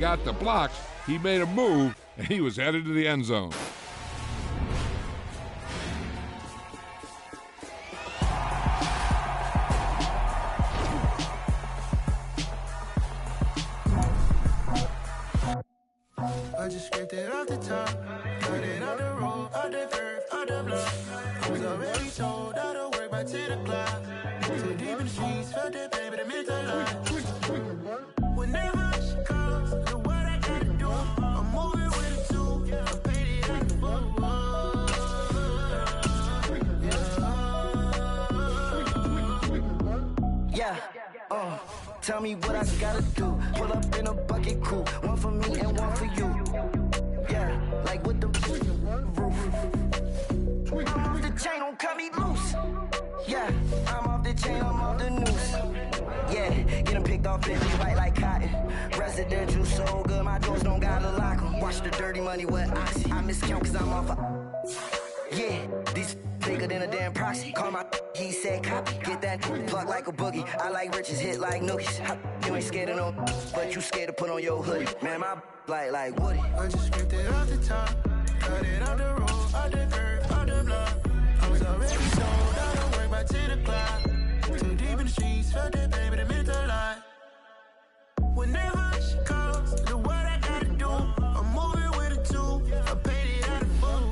got the blocks, he made a move, and he was headed to the end zone. I just scraped it off the top, cut it off the road, off the curve, off the block. I was already told I don't work by 10 o'clock. Too deep in the streets, felt that pain, but it meant a lot. Whenever she calls, know what I gotta do. I'm moving with it too. I paid it out the book. Yeah. Tell me what I gotta do. Pull up in a bucket crew, one for me and one for you. Yeah, like with the roof. I'm off the chain, don't cut me loose. Yeah, I'm off the chain, I'm off the noose. Yeah, get them picked off, bitch, white like cotton. Residential so good, my doors don't gotta lock them. Watch the dirty money with oxy. I miscount cause I'm off a... Yeah, these bigger than a damn proxy. Call my he said copy. Get that plug like a boogie. I like riches, hit like nookies. You ain't scared of no, but you scared to put on your hoodie. Man, my like Woody. I just scraped it off the top, cut it off the road, off the curve, off the block. I was already sold, I don't work by 10 o'clock. Too deep in the streets, felt that pain, but it meant a lot. Whenever she calls, know what I gotta do. I'm moving with it too. I paid it out of full.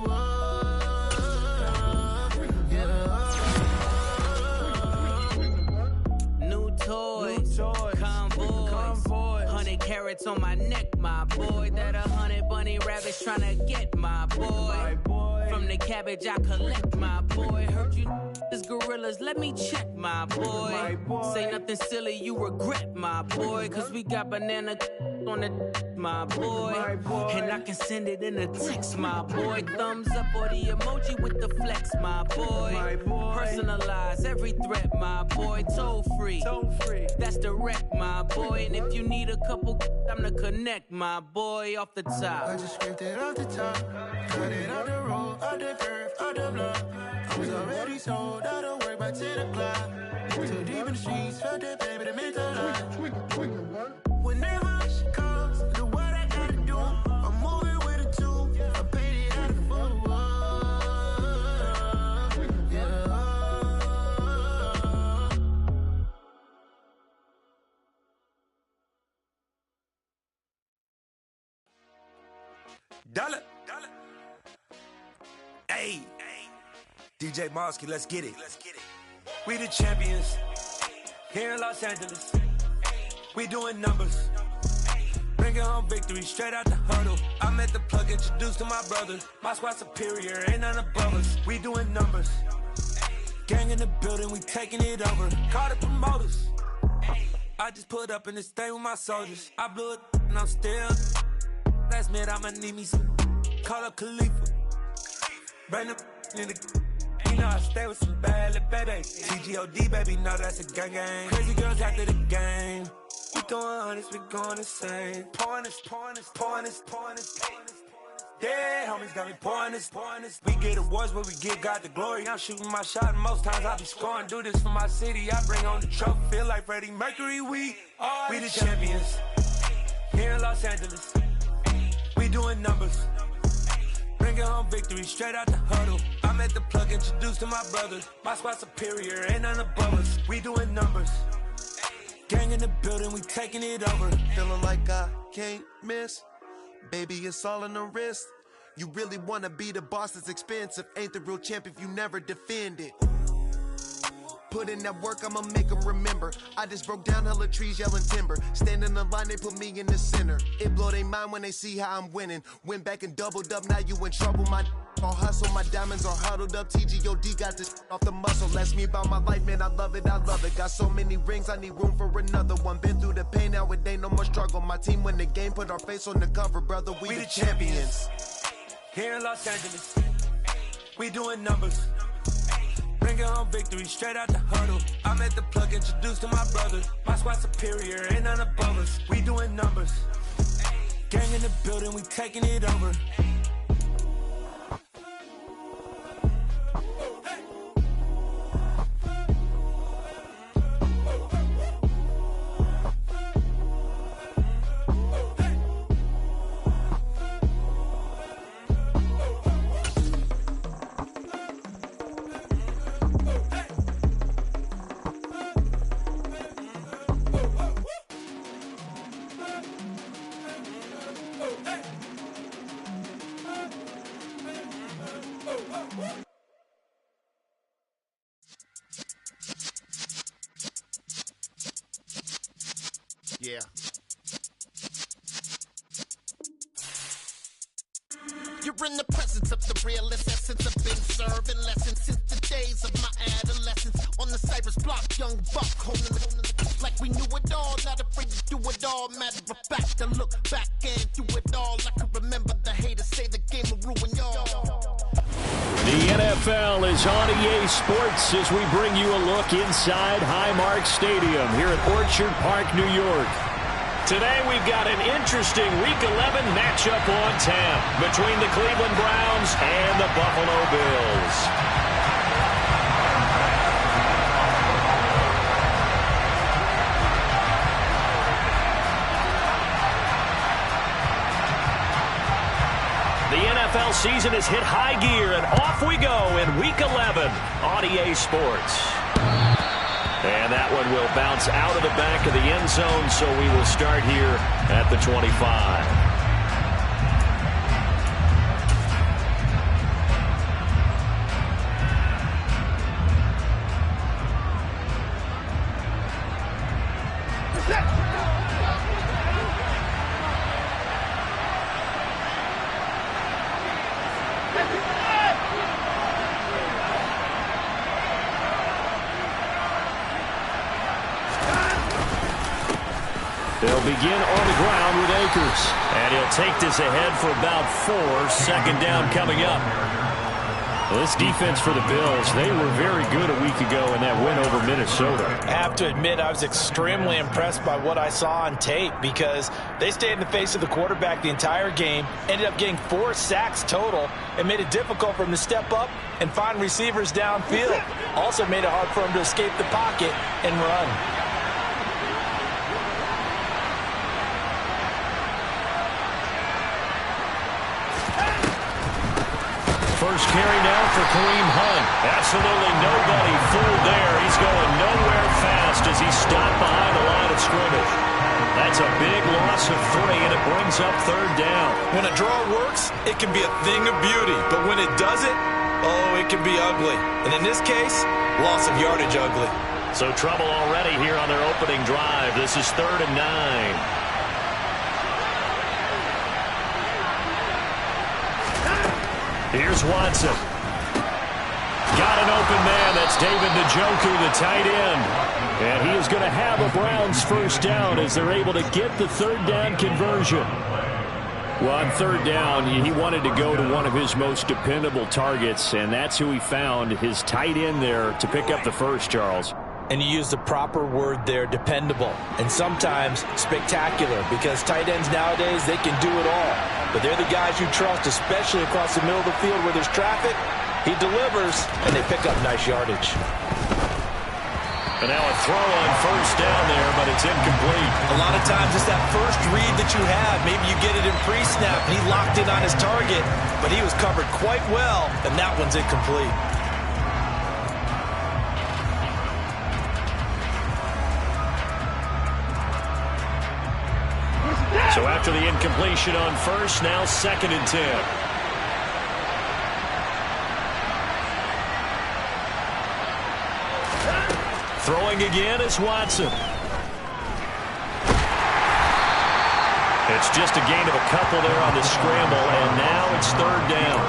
Toys, convoys, 100 carats on my neck, my boy. That 100 bunny rabbits tryna get my boy. From the cabbage I collect, my boy. Heard you is gorillas, let me check, my boy. Say nothing silly, you regret, my boy. Cause we got banana on the my boy. And I can send it in a text, my boy. Thumbs up or the emoji with the flex, my boy. Personalize every threat, my boy. Toll free. That's the wreck, my boy. And if you need a couple, I'm the connect, my boy. Off the top. I just scraped it off the top, cut it off the road, off the curve, off the block. I was already sold, I don't work by 10 o'clock. Too deep in the streets, felt that pain, but it meant a lot. Whenever she calls, know what I gotta do. I'm moving with it too. I paid it out of full. Dollar. Hey. DJ Mosky, let's get it. We the champions here in Los Angeles. We doing numbers. Bringing home victory straight out the huddle. I met the plug, introduced to my brothers. My squad superior, ain't none above us. We doing numbers. Gang in the building, we taking it over. Call the promoters. I just put up in this thing with my soldiers. I blew it and I'm still. Last minute I'ma need me some. Call up Khalifa. Bring the in the. You know I stay with some bad little baby. TGOD baby, know that's a gang gang. Crazy girls after the game. We throwing hundreds, we going insane. Pouring this. Yeah, homies got me pouring this. We get awards, but we give God the glory. I'm shooting my shot, and most times I be scoring. Do this for my city, I bring on the trophy. Feel like Freddie Mercury, we the champions here in Los Angeles. We doing numbers. Bringing home victory straight out the huddle. I met the plug, introduced to my brothers. My squad superior, ain't none above us. We doing numbers. Gang in the building, we taking it over. Feeling like I can't miss. Baby, it's all in the wrist. You really wanna be the boss, it's expensive. Ain't the real champ if you never defend it. Put in that work, I'ma make them remember. I just broke down hella trees, yelling timber. Stand in the line, they put me in the center. It blow their mind when they see how I'm winning. Went back and doubled up, now you in trouble. My all hustle, my diamonds are huddled up. TGOD got this off the muscle. That's me about my life, man, I love it. Got so many rings, I need room for another one. Been through the pain, now it ain't no more struggle. My team win the game, put our face on the cover, brother. We the champions. Here in Los Angeles, we doing numbers. Bringing home victory straight out the huddle. I met the plug, introduced to my brothers. My squad superior, ain't none above us. We doing numbers. Gang in the building, we taking it over. Yeah. You're in the presence of the realest essence. I've been serving lessons since the days of my adolescence. On the Cypress block, young buck holding the like we knew it all. Not afraid to do it all. Matter of fact, I look back and do it all. I can remember the haters say the game will ruin y'all. The NFL is on EA Sports as we bring you a look inside Highmark Stadium here at Orchard Park, New York. Today we've got an interesting Week 11 matchup on tap between the Cleveland Browns and the Buffalo Bills. The NFL season has hit high gear, and off we go in Week 11 on EA Sports. And that one will bounce out of the back of the end zone, so we will start here at the 25. They'll begin on the ground with Akers. And he'll take this ahead for about 4. Second down coming up. Well, this defense for the Bills, they were very good a week ago in that win over Minnesota. I have to admit, I was extremely impressed by what I saw on tape because they stayed in the face of the quarterback the entire game, ended up getting 4 sacks total, and made it difficult for him to step up and find receivers downfield. Also made it hard for him to escape the pocket and run. First carry now for Kareem Hunt. Absolutely nobody fooled there. He's going nowhere fast as he's stopped behind the line of scrimmage. That's a big loss of 3, and it brings up third down. When a draw works, it can be a thing of beauty. But when it doesn't, oh, it can be ugly. And in this case, loss of yardage ugly. So trouble already here on their opening drive. This is 3rd and 9. Here's Watson. Got an open man. That's David Njoku, the tight end. And he is going to have a Browns first down as they're able to get the third down conversion. Well, on third down, he wanted to go to one of his most dependable targets, and that's who he found, his tight end there, to pick up the first, Charles. And you use the proper word there, dependable, and sometimes spectacular, because tight ends nowadays, they can do it all. But they're the guys you trust, especially across the middle of the field where there's traffic. He delivers, and they pick up nice yardage. And now a throw on first down there, but it's incomplete. A lot of times it's that first read that you have. Maybe you get it in pre-snap, and he locked in on his target, but he was covered quite well, and that one's incomplete. So after the incompletion on first, now 2nd and 10. Throwing again is Watson. It's just a gain of a couple there on the scramble, and now it's third down.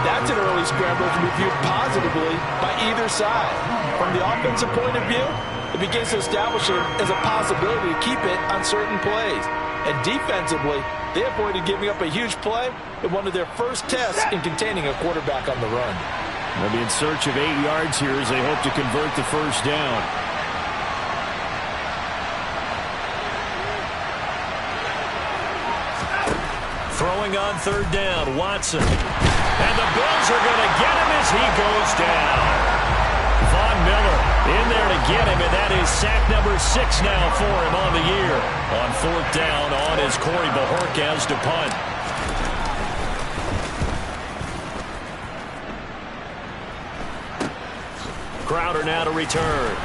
That's an early scramble to be viewed positively by either side. From the offensive point of view, it begins to establish it as a possibility to keep it on certain plays. And defensively, they avoided giving up a huge play in one of their first tests in containing a quarterback on the run. They'll be in search of 8 yards here as they hope to convert the first down. Throwing on third down, Watson. And the Bills are going to get him as he goes down. Von Miller in there to get him, and that is sack number 6 now for him on the year. On 4th down, on is Corey Bajorquez to punt. Crowder now to return.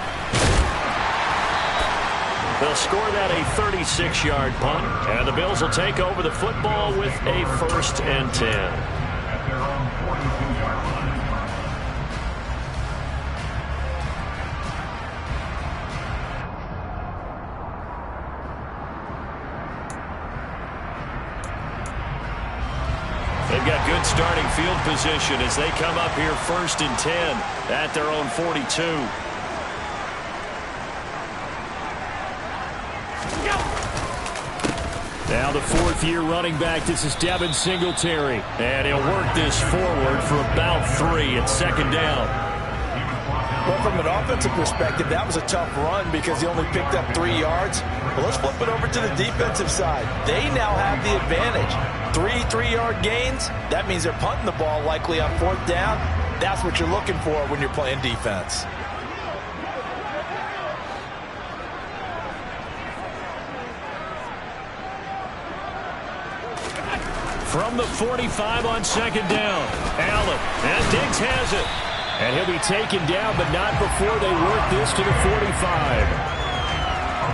They'll score that a 36-yard punt, and the Bills will take over the football with a 1st and 10. They've got good starting field position as they come up here 1st and 10 at their own 42. Now the 4th-year running back. This is Devin Singletary. And he'll work this forward for about 3 at 2nd down. Well, from an offensive perspective, that was a tough run because he only picked up 3 yards. Well, let's flip it over to the defensive side. They now have the advantage. 3 3-yard gains, that means they're punting the ball likely on 4th down. That's what you're looking for when you're playing defense. From the 45 on 2nd down, Allen, and Diggs has it. And he'll be taken down, but not before they work this to the 45.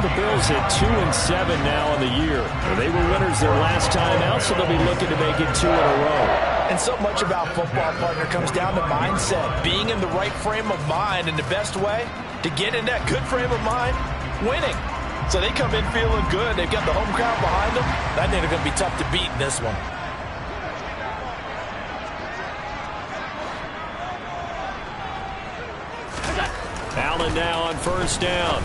The Bills at 2-7 now on the year. They were winners their last time out, so they'll be looking to make it 2 in a row. And so much about football, partner, comes down to mindset. Being in the right frame of mind, and the best way to get in that good frame of mind, winning. So they come in feeling good. They've got the home crowd behind them. I think they're going to be tough to beat in this one. Allen now on 1st down.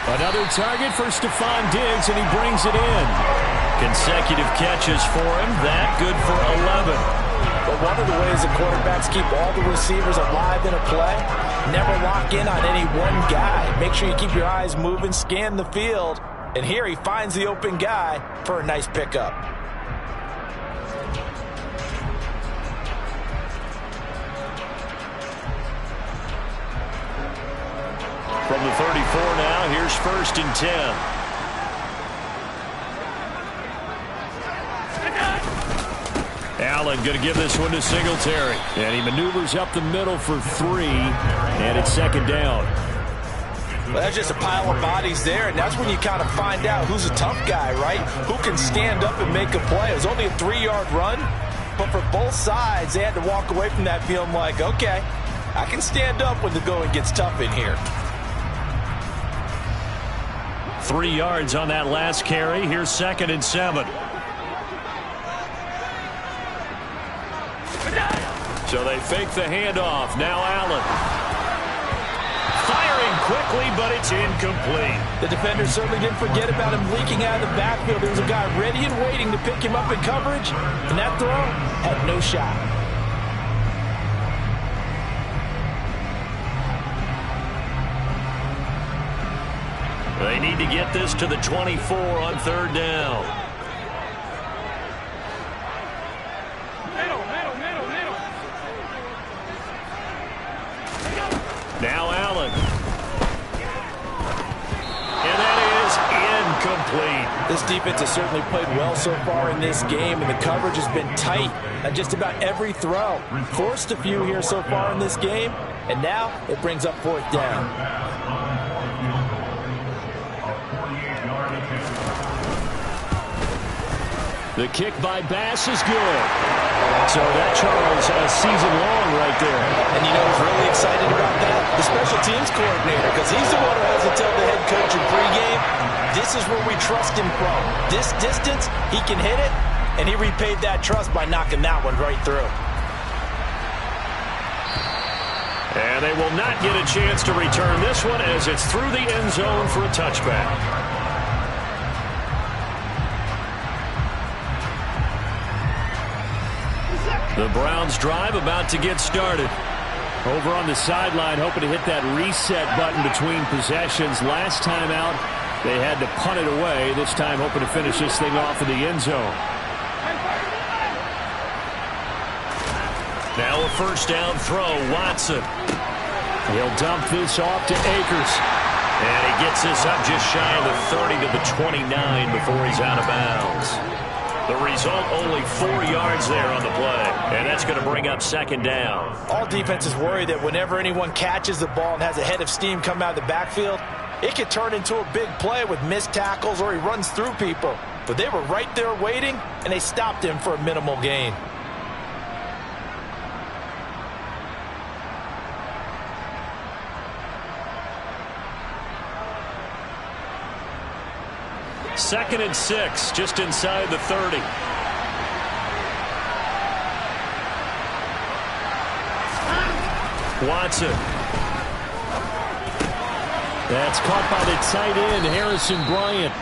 Another target for Stephon Diggs, and he brings it in. Consecutive catches for him. That good for 11. But one of the ways the quarterbacks keep all the receivers alive in a play, never lock in on any one guy. Make sure you keep your eyes moving, scan the field. And here he finds the open guy for a nice pickup. From the 34 now, here's 1st and 10. Allen going to give this one to Singletary. And he maneuvers up the middle for 3, and it's 2nd down. Well, that's just a pile of bodies there, and that's when you kind of find out who's a tough guy, right? Who can stand up and make a play. It was only a 3-yard run, but for both sides, they had to walk away from that feeling like, okay, I can stand up when the going gets tough in here. 3 yards on that last carry. Here's 2nd and 7. So they fake the handoff. Now Allen. Firing quickly, but it's incomplete. The defender certainly didn't forget about him leaking out of the backfield. There was a guy ready and waiting to pick him up in coverage, and that throw had no shot. They need to get this to the 24 on 3rd down. Now Allen. And that is incomplete. This defense has certainly played well so far in this game, and the coverage has been tight on just about every throw. Forced a few here so far in this game, and now it brings up 4th down. The kick by Bass is good. So that, Charles, a season long right there. And you know who's really excited about that? The special teams coordinator, because he's the one who has to tell the head coach in pregame, this is where we trust him from. This distance, he can hit it, and he repaid that trust by knocking that one right through. And they will not get a chance to return this one as it's through the end zone for a touchback. The Browns drive about to get started. Over on the sideline, hoping to hit that reset button between possessions. Last time out, they had to punt it away. This time, hoping to finish this thing off in the end zone. Now a 1st down throw, Watson. He'll dump this off to Akers. And he gets this up just shy of the 30 to the 29 before he's out of bounds. The result, only 4 yards there on the play. And that's going to bring up 2nd down. All defenses worry that whenever anyone catches the ball and has a head of steam come out of the backfield, it could turn into a big play with missed tackles or he runs through people. But they were right there waiting, and they stopped him for a minimal gain. Second and 6, just inside the 30. Watson. That's caught by the tight end, Harrison Bryant.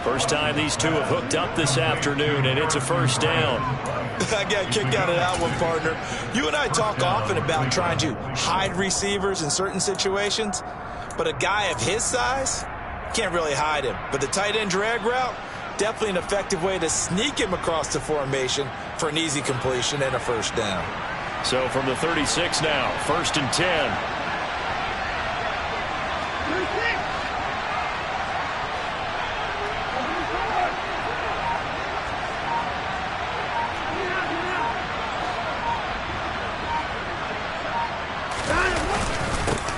First time these two have hooked up this afternoon, and it's a first down. I got a kick out of that one, partner. You and I talk often about trying to hide receivers in certain situations, but a guy of his size can't really hide him. But the tight end drag route, definitely an effective way to sneak him across the formation for an easy completion and a first down. So from the 36 now, 1st and 10.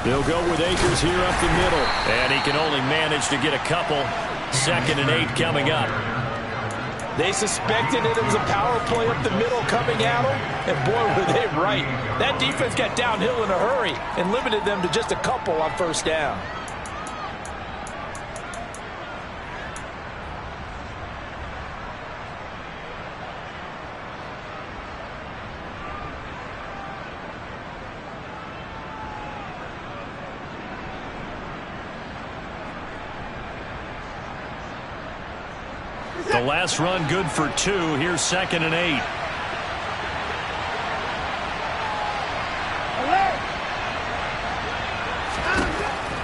They'll go with Akers here up the middle, and he can only manage to get a couple. 2nd and 8 coming up. They suspected it was a power play up the middle coming at them, and boy, were they right. That defense got downhill in a hurry and limited them to just a couple on first down. The last run good for 2. Here's 2nd and 8.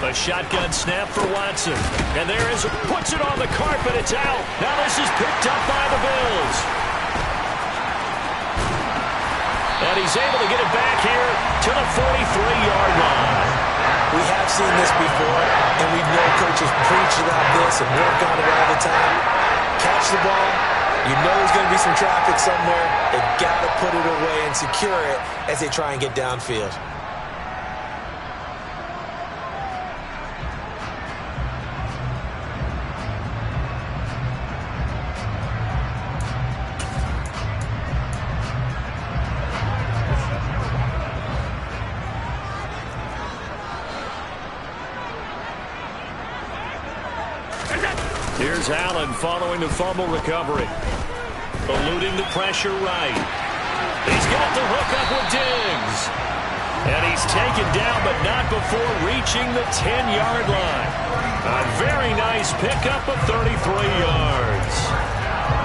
A shotgun snap for Watson. And there is, puts it on the carpet. It's out. Now this is picked up by the Bills. And he's able to get it back here to the 43-yard line. We have seen this before, and we know coaches preach about this and work on it all the time. Catch the ball. You know there's going to be some traffic somewhere. They've got to put it away and secure it as they try and get downfield. Here's Allen following the fumble recovery. Eluding the pressure right. He's got the hook up with Diggs. And he's taken down, but not before reaching the 10-yard line. A very nice pickup of 33 yards.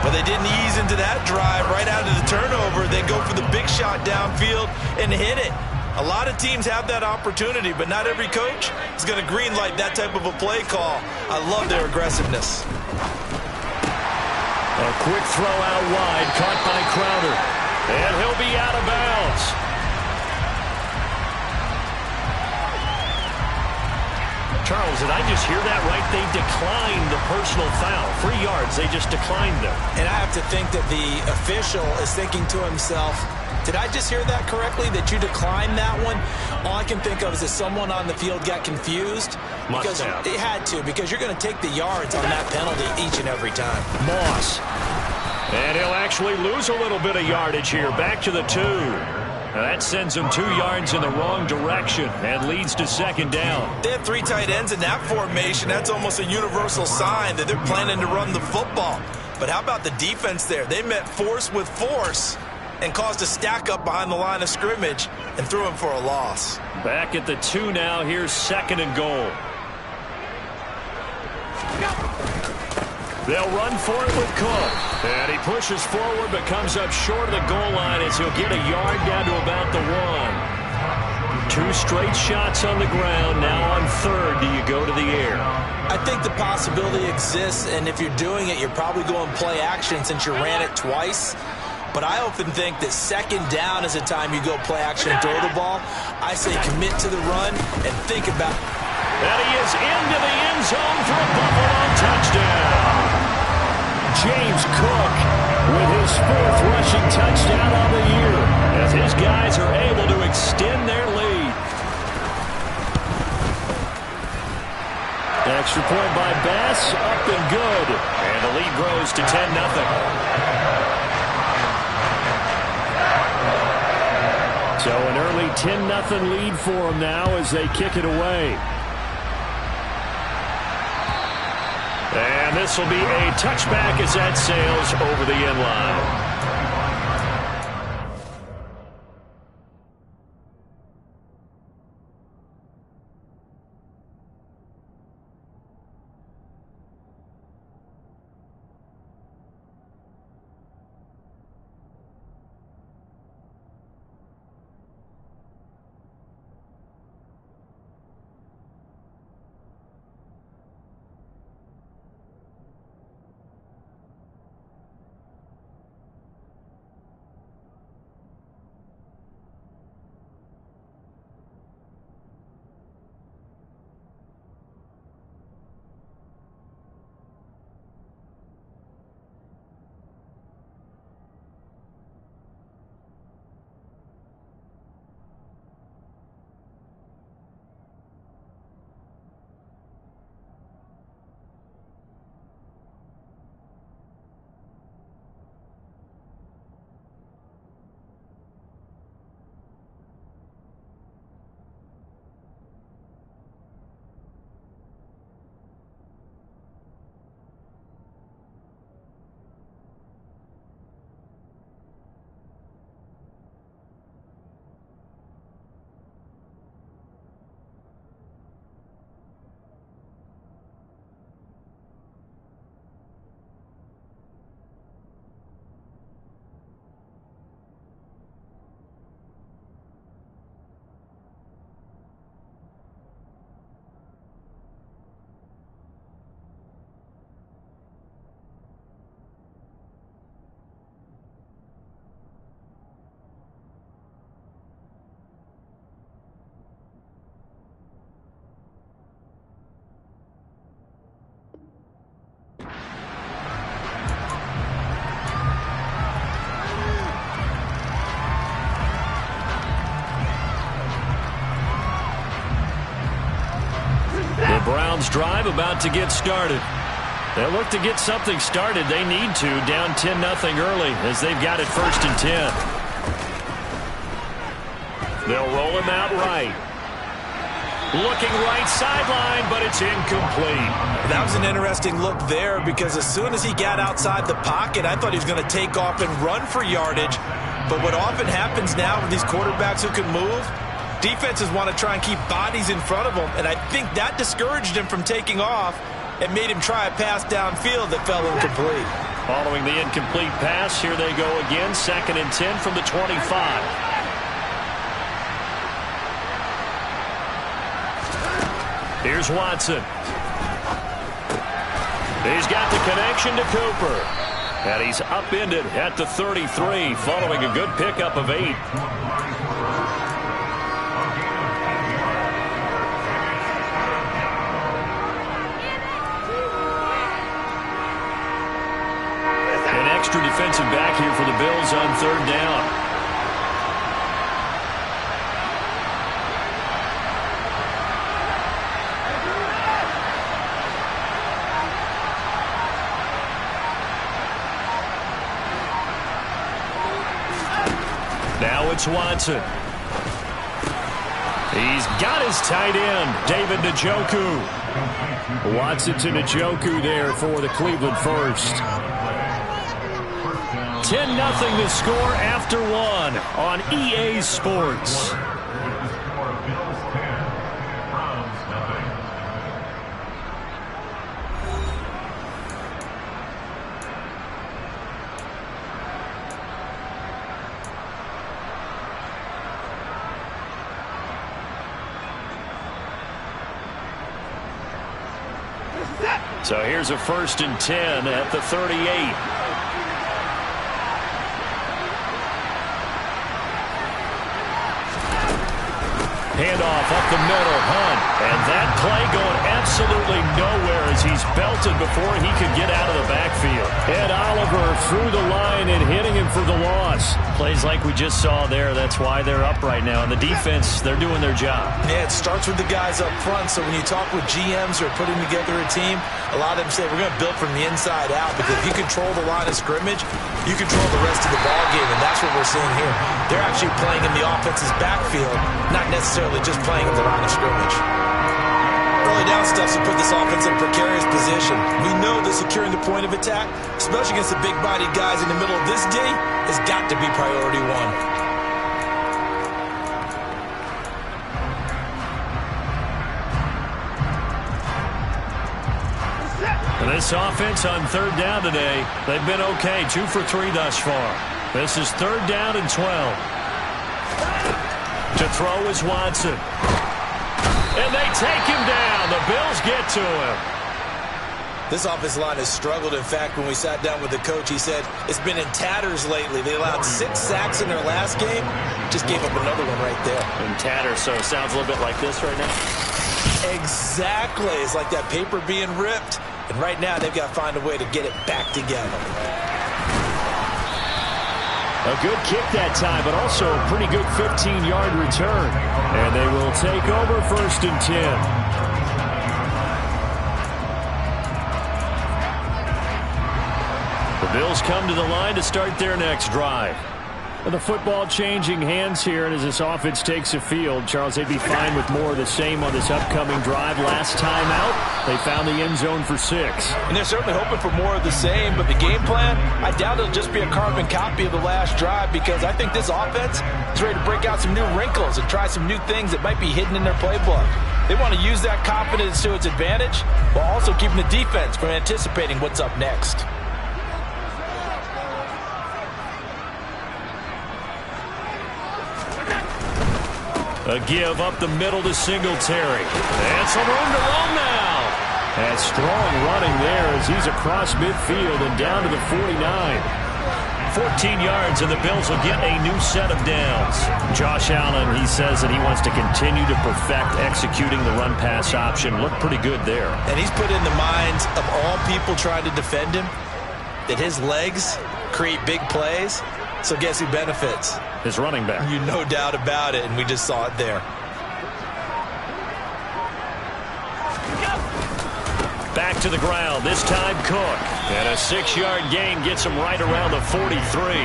But they didn't ease into that drive right out of the turnover. They go for the big shot downfield and hit it. A lot of teams have that opportunity, but not every coach is going to greenlight that type of a play call. I love their aggressiveness. A quick throw out wide, caught by Crowder. And he'll be out of bounds. Charles, did I just hear that right? They declined the personal foul. 3 yards, they just declined them. And I have to think that the official is thinking to himself, did I just hear that correctly, that you declined that one? All I can think of is that someone on the field got confused. Must have. It had to, because you're going to take the yards on that penalty each and every time. Moss. And he'll actually lose a little bit of yardage here. Back to the 2. Now that sends him 2 yards in the wrong direction and leads to 2nd down. They have 3 tight ends in that formation. That's almost a universal sign that they're planning to run the football. But how about the defense there? They met force with force and caused a stack up behind the line of scrimmage and threw him for a loss. Back at the 2 now. Here's 2nd and goal. They'll run for it with Cook. And he pushes forward but comes up short of the goal line as he'll get a yard down to about the 1. 2 straight shots on the ground. Now on 3rd, do you go to the air? I think the possibility exists, and if you're doing it, you're probably going play action since you ran it twice. But I often think that 2nd down is the time you go play action and throw the ball. I say commit to the run and think about it. And he is into the end zone for a Buffalo touchdown. James Cook with his 4th rushing touchdown on the year as his guys are able to extend their lead. Extra point by Bass, up and good. And the lead grows to 10-0. So an early 10-0 lead for them now as they kick it away. And this will be a touchback as that sails over the end line. Browns drive about to get started. They'll look to get something started. They need to, down 10-0 early as they've got it 1st and 10. They'll roll him out right. Looking right sideline, but it's incomplete. That was an interesting look there because as soon as he got outside the pocket, I thought he was going to take off and run for yardage. But what often happens now with these quarterbacks who can move, defenses want to try and keep bodies in front of them, and I think that discouraged him from taking off and made him try a pass downfield that fell incomplete. Following the incomplete pass, here they go again, 2nd and 10 from the 25. Here's Watson. He's got the connection to Cooper. And he's upended at the 33 following a good pickup of 8. Extra defensive back here for the Bills on 3rd down. Now it's Watson. He's got his tight end, David Njoku. Watson to Njoku there for the Cleveland first. 10-0 the score after 1 on EA Sports. So here's a 1st and 10 at the 38. Handoff up the middle, Hunt. And that play going absolutely nowhere as he's belted before he could get out of the backfield. Ed Oliver through the line and hitting him for the loss. Plays like we just saw there. That's why they're up right now. And the defense, they're doing their job. Yeah, it starts with the guys up front. So when you talk with GMs who are putting together a team, a lot of them say we're going to build from the inside out, because if you control the line of scrimmage, you control the rest of the ball game, and that's what we're seeing here. They're actually playing in the offense's backfield, not necessarily just playing in the line of scrimmage. Early down stuff to put this offense in a precarious position. We know that securing the point of attack, especially against the big-bodied guys in the middle of this D, has got to be priority one. And this offense on third down today, they've been okay, 2 for 3 thus far. This is 3rd down and 12. To throw is Watson. And they take him down. The Bills get to him. This offensive line has struggled. In fact, when we sat down with the coach, he said it's been in tatters lately. They allowed 6 sacks in their last game. Just gave up another one right there. In tatters, so it sounds a little bit like this right now. Exactly. It's like that paper being ripped. And right now, they've got to find a way to get it back together. A good kick that time, but also a pretty good 15-yard return. And they will take over 1st and 10. The Bills come to the line to start their next drive. The football changing hands here, and as this offense takes a field, Charles, they'd be fine with more of the same on this upcoming drive. Last time out, they found the end zone for 6. And they're certainly hoping for more of the same, but the game plan, I doubt it'll just be a carbon copy of the last drive, because I think this offense is ready to break out some new wrinkles and try some new things that might be hidden in their playbook. They want to use that confidence to its advantage, while also keeping the defense from anticipating what's up next. A give up the middle to Singletary. And some room to roam now. And strong running there as he's across midfield and down to the 49. 14 yards, and the Bills will get a new set of downs. Josh Allen, he says that he wants to continue to perfect executing the run-pass option. Looked pretty good there. And he's put in the minds of all people trying to defend him that his legs create big plays. So guess who benefits? His running back. You no doubt about it, and we just saw it there. Back to the ground, this time Cook. And a 6-yard gain gets him right around the 43.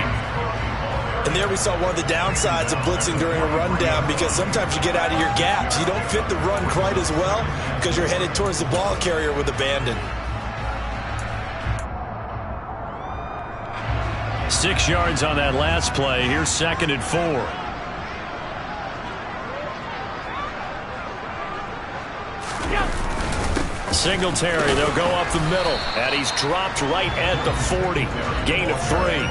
And there we saw one of the downsides of blitzing during a rundown, because sometimes you get out of your gaps. You don't fit the run quite as well because you're headed towards the ball carrier with abandon. 6 yards on that last play. Here's 2nd and 4. Singletary, they'll go up the middle. And he's dropped right at the 40. Gain of 3.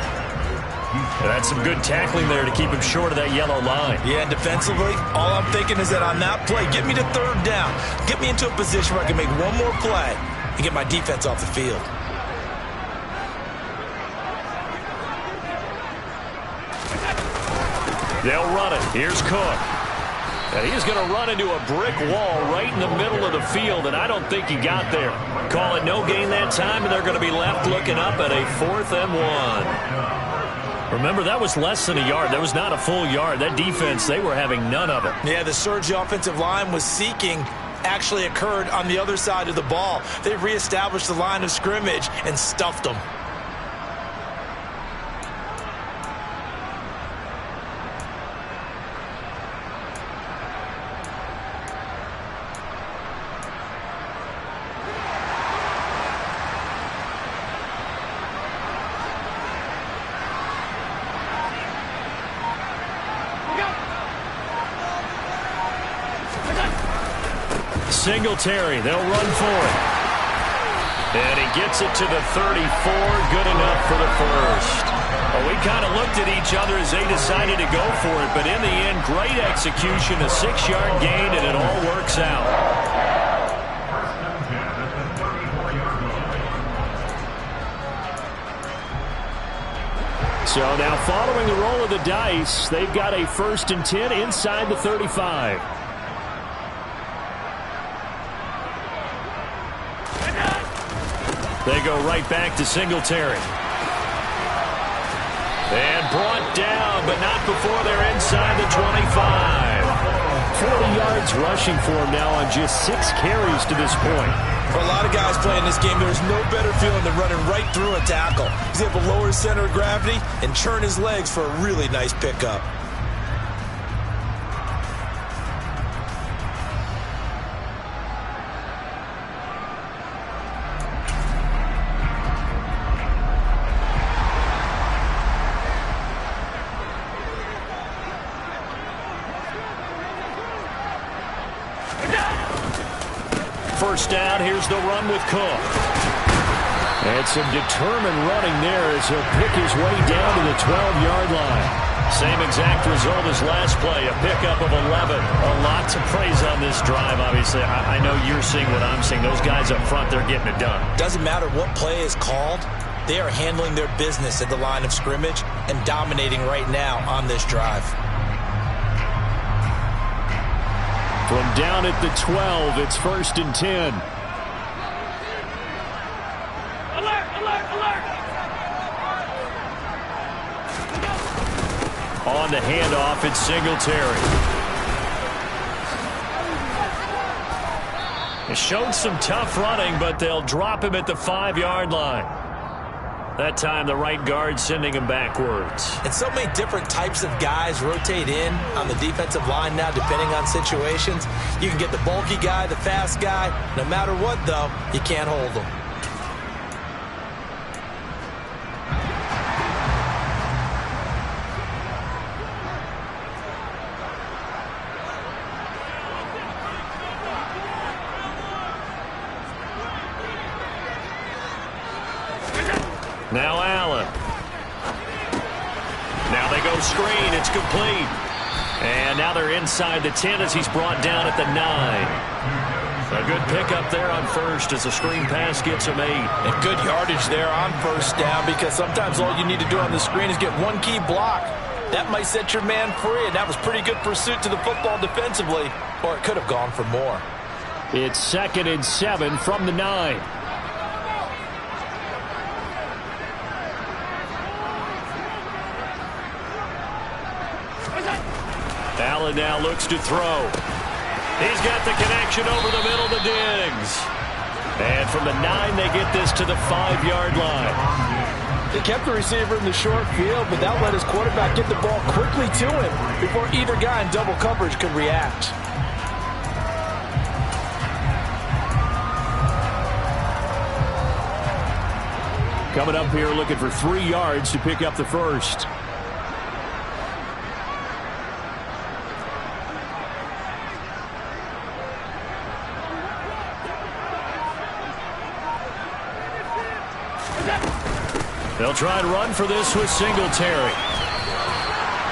That's some good tackling there to keep him short of that yellow line. Yeah, and defensively, all I'm thinking is that on that play, get me to 3rd down. Get me into a position where I can make one more play and get my defense off the field. They'll run it. Here's Cook. And he's going to run into a brick wall right in the middle of the field, and I don't think he got there. Call it no gain that time, and they're going to be left looking up at a 4th and 1. Remember, that was less than a yard. That was not a full yard. That defense, they were having none of it. Yeah, the surge the offensive line was seeking actually occurred on the other side of the ball. They reestablished the line of scrimmage and stuffed them. Singletary, they'll run for it. And he gets it to the 34, good enough for the first. Well, we kind of looked at each other as they decided to go for it, but in the end, great execution, a 6-yard gain, and it all works out. So now following the roll of the dice, they've got a 1st and 10 inside the 35. They go right back to Singletary. And brought down, but not before they're inside the 25. 40 yards rushing for him now on just 6 carries to this point. For a lot of guys playing this game, there's no better feeling than running right through a tackle. He's able to lower his center of gravity and churn his legs for a really nice pickup. First down, here's the run with Cook. And some determined running there as he'll pick his way down to the 12-yard line. Same exact result as last play, a pickup of 11. A lot to praise on this drive, obviously. I know you're seeing what I'm seeing. Those guys up front, they're getting it done. Doesn't matter what play is called. They are handling their business at the line of scrimmage and dominating right now on this drive. From down at the 12, it's 1st and 10. Alert, alert, alert! On the handoff, it's Singletary. It showed some tough running, but they'll drop him at the 5-yard line. That time, the right guard sending him backwards. And so many different types of guys rotate in on the defensive line now, depending on situations. You can get the bulky guy, the fast guy. No matter what, though, you can't hold them. Now Allen. Now they go screen. It's complete. And now they're inside the 10 as he's brought down at the 9. A good pickup there on first as the screen pass gets him 8. And good yardage there on first down, because sometimes all you need to do on the screen is get one key block. That might set your man free, and that was pretty good pursuit to the football defensively, or it could have gone for more. It's 2nd and 7 from the 9. Allen now looks to throw. He's got the connection over the middle to Diggs. And from the 9, they get this to the 5-yard line. They kept the receiver in the short field, but that let his quarterback get the ball quickly to him before either guy in double coverage could react. Coming up here looking for 3 yards to pick up the first. They'll try and run for this with Singletary.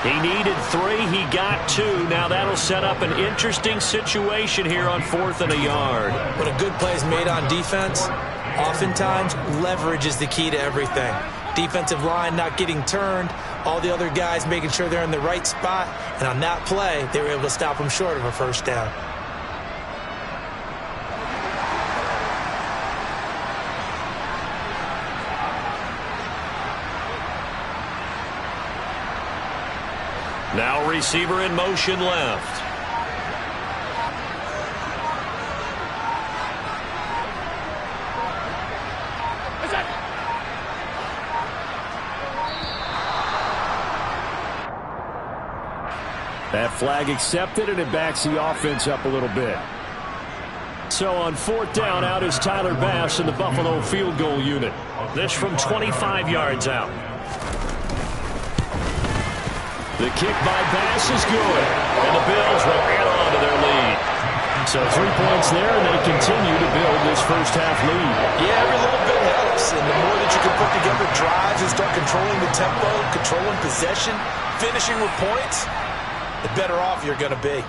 He needed 3. He got 2. Now that'll set up an interesting situation here on 4th and a yard. When a good play is made on defense, oftentimes leverage is the key to everything. Defensive line not getting turned, all the other guys making sure they're in the right spot, and on that play, they were able to stop them short of a first down. Now receiver in motion left. That flag accepted, and it backs the offense up a little bit. So on 4th down, out is Tyler Bass in the Buffalo field goal unit. This from 25 yards out. The kick by Bass is good, and the Bills will add on to their lead. So 3 points there, and they continue to build this first-half lead. Yeah, every little bit helps, and the more that you can put together drives and start controlling the tempo, controlling possession, finishing with points, the better off you're going to be.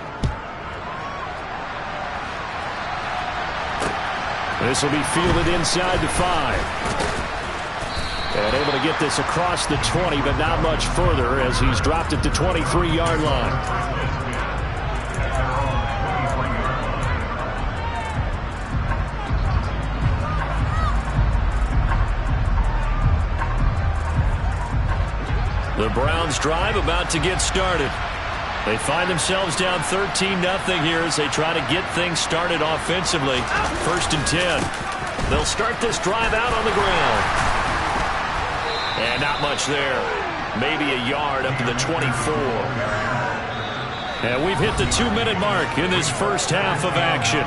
This will be fielded inside the 5. And able to get this across the 20, but not much further as he's dropped it to 23-yard line. The Browns drive about to get started. They find themselves down 13-0 here as they try to get things started offensively. 1st and 10. They'll start this drive out on the ground. And not much there. Maybe a yard up to the 24. And we've hit the 2-minute mark in this first half of action.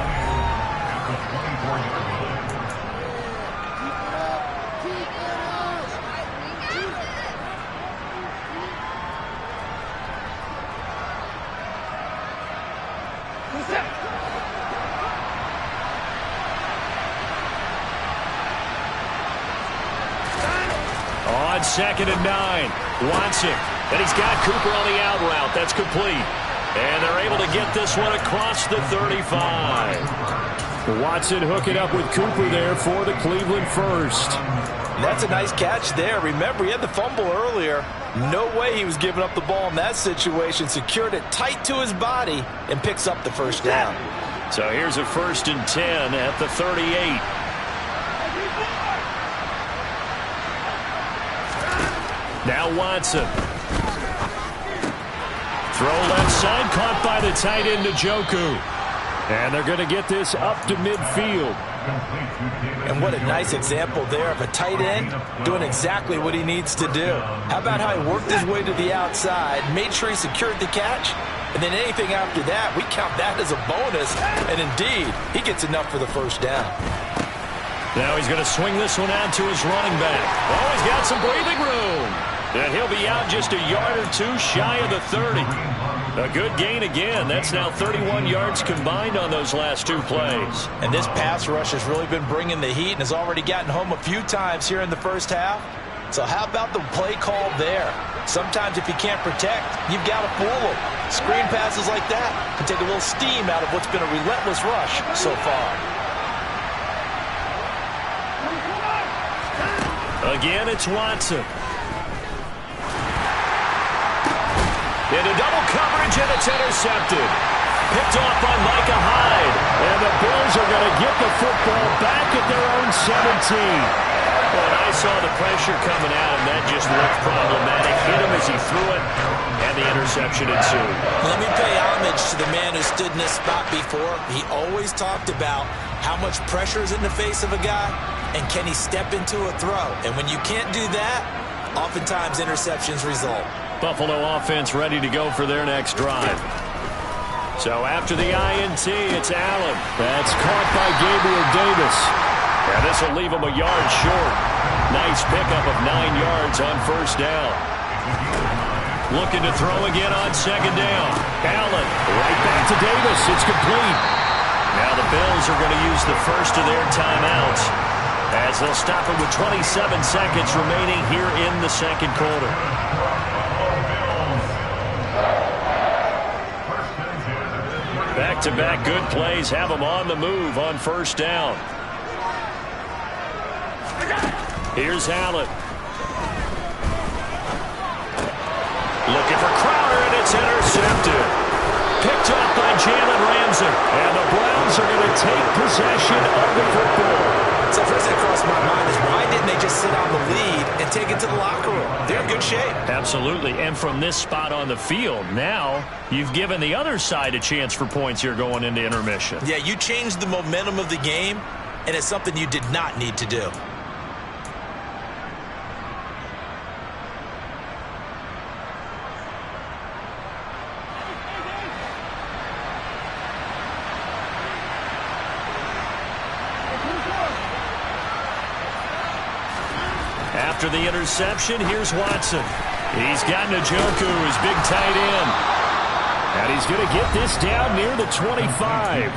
On 2nd and 9, Watson. And he's got Cooper on the out route. That's complete. And they're able to get this one across the 35. Watson hooking up with Cooper there for the Cleveland first. That's a nice catch there. Remember, he had the fumble earlier. No way he was giving up the ball in that situation. Secured it tight to his body and picks up the first down. So here's a 1st and 10 at the 38. Now Watson. Throw left side, caught by the tight end Njoku. And they're going to get this up to midfield. And what a nice example there of a tight end doing exactly what he needs to do. How about how he worked his way to the outside, made sure he secured the catch, and then anything after that, we count that as a bonus. And indeed, he gets enough for the first down. Now he's going to swing this one out to his running back. Oh, he's got some breathing room. And he'll be out just a yard or two shy of the 30. A good gain again. That's now 31 yards combined on those last two plays. And this pass rush has really been bringing the heat and has already gotten home a few times here in the first half. So how about the play call there? Sometimes if you can't protect, you've got to fool them. Screen passes like that can take a little steam out of what's been a relentless rush so far. Again, it's Watson. Into double coverage, and it's intercepted. Picked off by Micah Hyde. And the Bills are going to get the football back at their own 17. But I saw the pressure coming out, and that just looked problematic. Hit him as he threw it, and the interception ensued. Let me pay homage to the man who stood in this spot before. He always talked about how much pressure is in the face of a guy, and can he step into a throw. And when you can't do that, oftentimes interceptions result. Buffalo offense ready to go for their next drive. So after the INT, it's Allen. That's caught by Gabriel Davis. And this will leave him a yard short. Nice pickup of 9 yards on first down. Looking to throw again on second down. Allen right back to Davis. It's complete. Now the Bills are going to use the first of their timeouts as they'll stop it with 27 seconds remaining here in the second quarter. Back-to-back good plays have them on the move on first down. Here's Allen. Looking for Crowder, and it's intercepted. Picked off by Jalen Ramsey. And the Browns are going to take possession of the football. So first thing that crossed my mind is why didn't they just sit on the lead and take it to the locker room? They're in good shape. Absolutely. And from this spot on the field, now you've given the other side a chance for points here going into intermission. Yeah, you changed the momentum of the game, and it's something you did not need to do. After the interception, here's Watson. He's got Njoku, his big tight end. And he's going to get this down near the 25.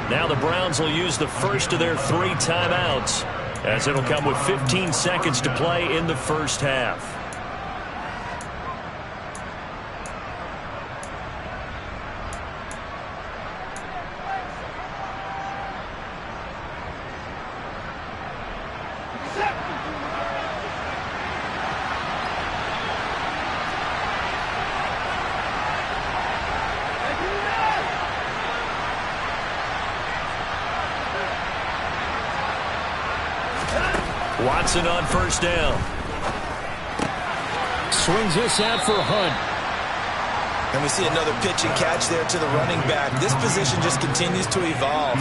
Now the Browns will use the first of their 3 timeouts, as it'll come with 15 seconds to play in the first half. Watson on first down. swings this out for Hunt. And we see another pitch and catch there to the running back. This position just continues to evolve.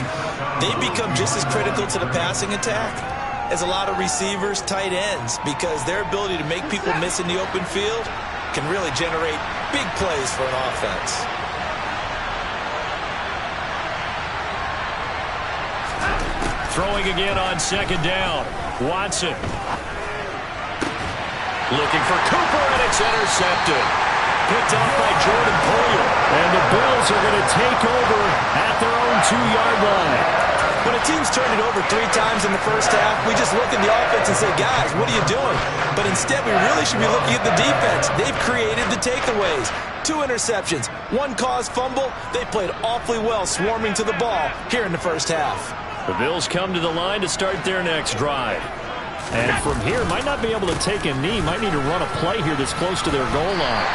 They become just as critical to the passing attack as a lot of receivers, tight ends, because their ability to make people miss in the open field can really generate big plays for an offense. Throwing again on second down. Watson. Looking for Cooper, and it's intercepted. Picked off by Jordan Poyer. And the Bills are going to take over at their own 2-yard line. When a team's turned it over 3 times in the first half, we just look at the offense and say, guys, what are you doing? But instead, we really should be looking at the defense. They've created the takeaways. 2 interceptions, 1 caused fumble. They played awfully well swarming to the ball here in the first half. The Bills come to the line to start their next drive. And from here, might not be able to take a knee. Might need to run a play here that's close to their goal line.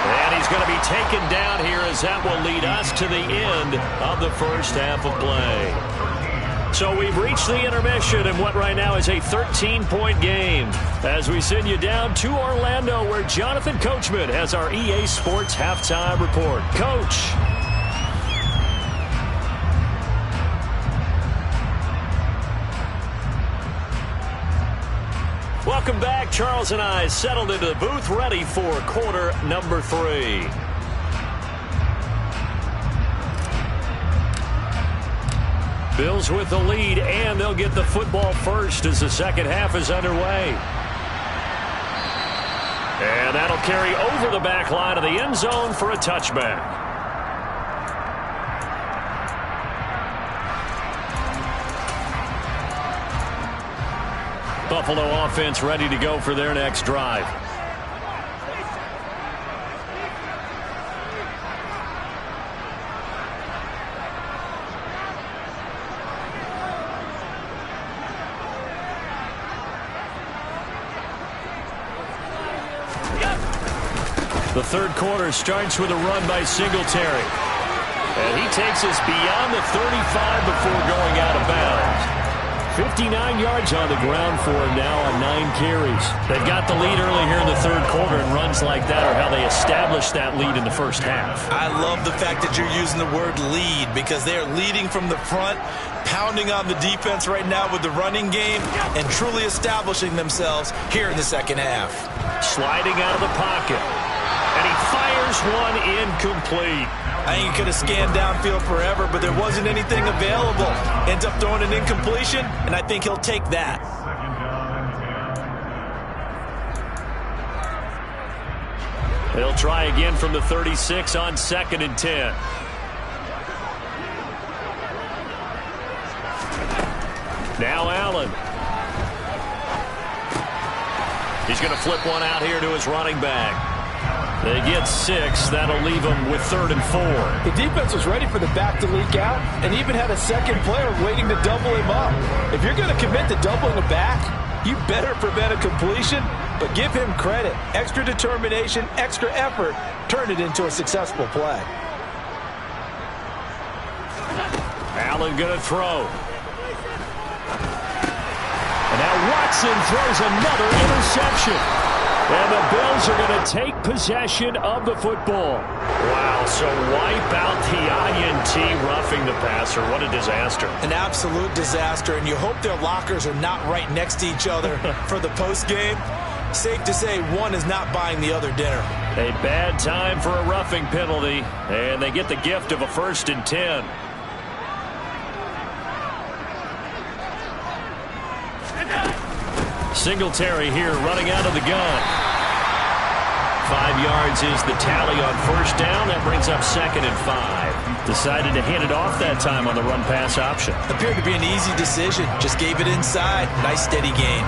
And he's going to be taken down here as that will lead us to the end of the first half of play. So we've reached the intermission in what right now is a 13-point game as we send you down to Orlando where Jonathan Coachman has our EA Sports halftime report. Coach. Welcome back. Charles and I settled into the booth ready for quarter number 3. Bills with the lead, and they'll get the football first as the second half is underway. And that'll carry over the back line of the end zone for a touchback. Buffalo offense ready to go for their next drive. The third quarter starts with a run by Singletary. And he takes us beyond the 35 before going out of bounds. 59 yards on the ground for him now on 9 carries. They've got the lead early here in the third quarter, and runs like that are how they established that lead in the first half. I love the fact that you're using the word lead because they're leading from the front, pounding on the defense right now with the running game, and truly establishing themselves here in the second half. Sliding out of the pocket, and he fires one incomplete. I think he could have scanned downfield forever, but there wasn't anything available. Ends up throwing an incompletion, and I think he'll take that. They'll try again from the 36 on 2nd and 10. Now Allen. He's going to flip one out here to his running back. They get 6. That'll leave them with 3rd and 4. The defense was ready for the back to leak out and even had a second player waiting to double him up. If you're going to commit to doubling a back, you better prevent a completion, but give him credit. Extra determination, extra effort, turned it into a successful play. Allen going to throw. And now Watson throws another interception. And the Bills are going to take possession of the football. Wow, so wipe out the INT roughing the passer. What a disaster. An absolute disaster, and you hope their lockers are not right next to each other for the postgame. Safe to say one is not buying the other dinner. A bad time for a roughing penalty, and they get the gift of a 1st and 10. Singletary here running out of the gun. 5 yards is the tally on 1st down. That brings up 2nd and 5. Decided to hand it off that time on the run-pass option. Appeared to be an easy decision. Just gave it inside. Nice steady gain.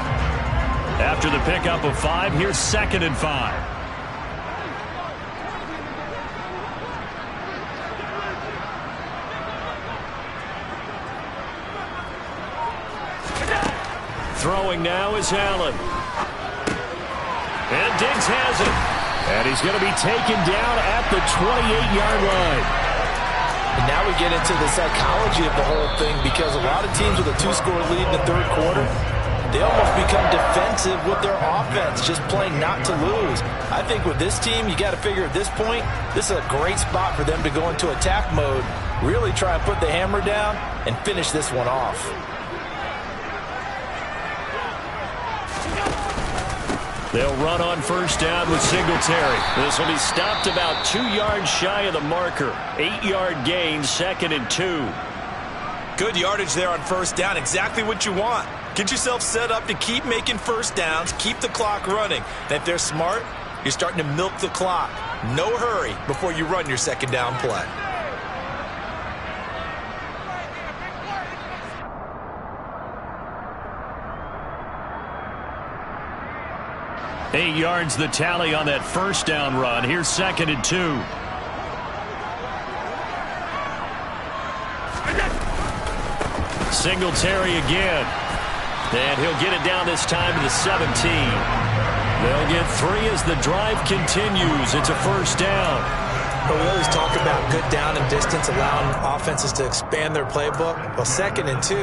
After the pickup of 5, here's 2nd and 5. Throwing now is Allen. And Diggs has it. And he's going to be taken down at the 28-yard line. And now we get into the psychology of the whole thing because a lot of teams with a 2-score lead in the third quarter, they almost become defensive with their offense, just playing not to lose. I think with this team, you got to figure at this point, this is a great spot for them to go into attack mode, really try and put the hammer down and finish this one off. They'll run on first down with Singletary. This will be stopped about 2 yards shy of the marker. 8-yard gain, 2nd and 2. Good yardage there on first down. Exactly what you want. Get yourself set up to keep making first downs, keep the clock running. And if they're smart, you're starting to milk the clock. No hurry before you run your second down play. Eight yards the tally on that first down run. Here's 2nd and 2. Singletary again. And he'll get it down this time to the 17. They'll get 3 as the drive continues. It's a first down. But we always talk about good down and distance, allowing offenses to expand their playbook. Well, 2nd and 2,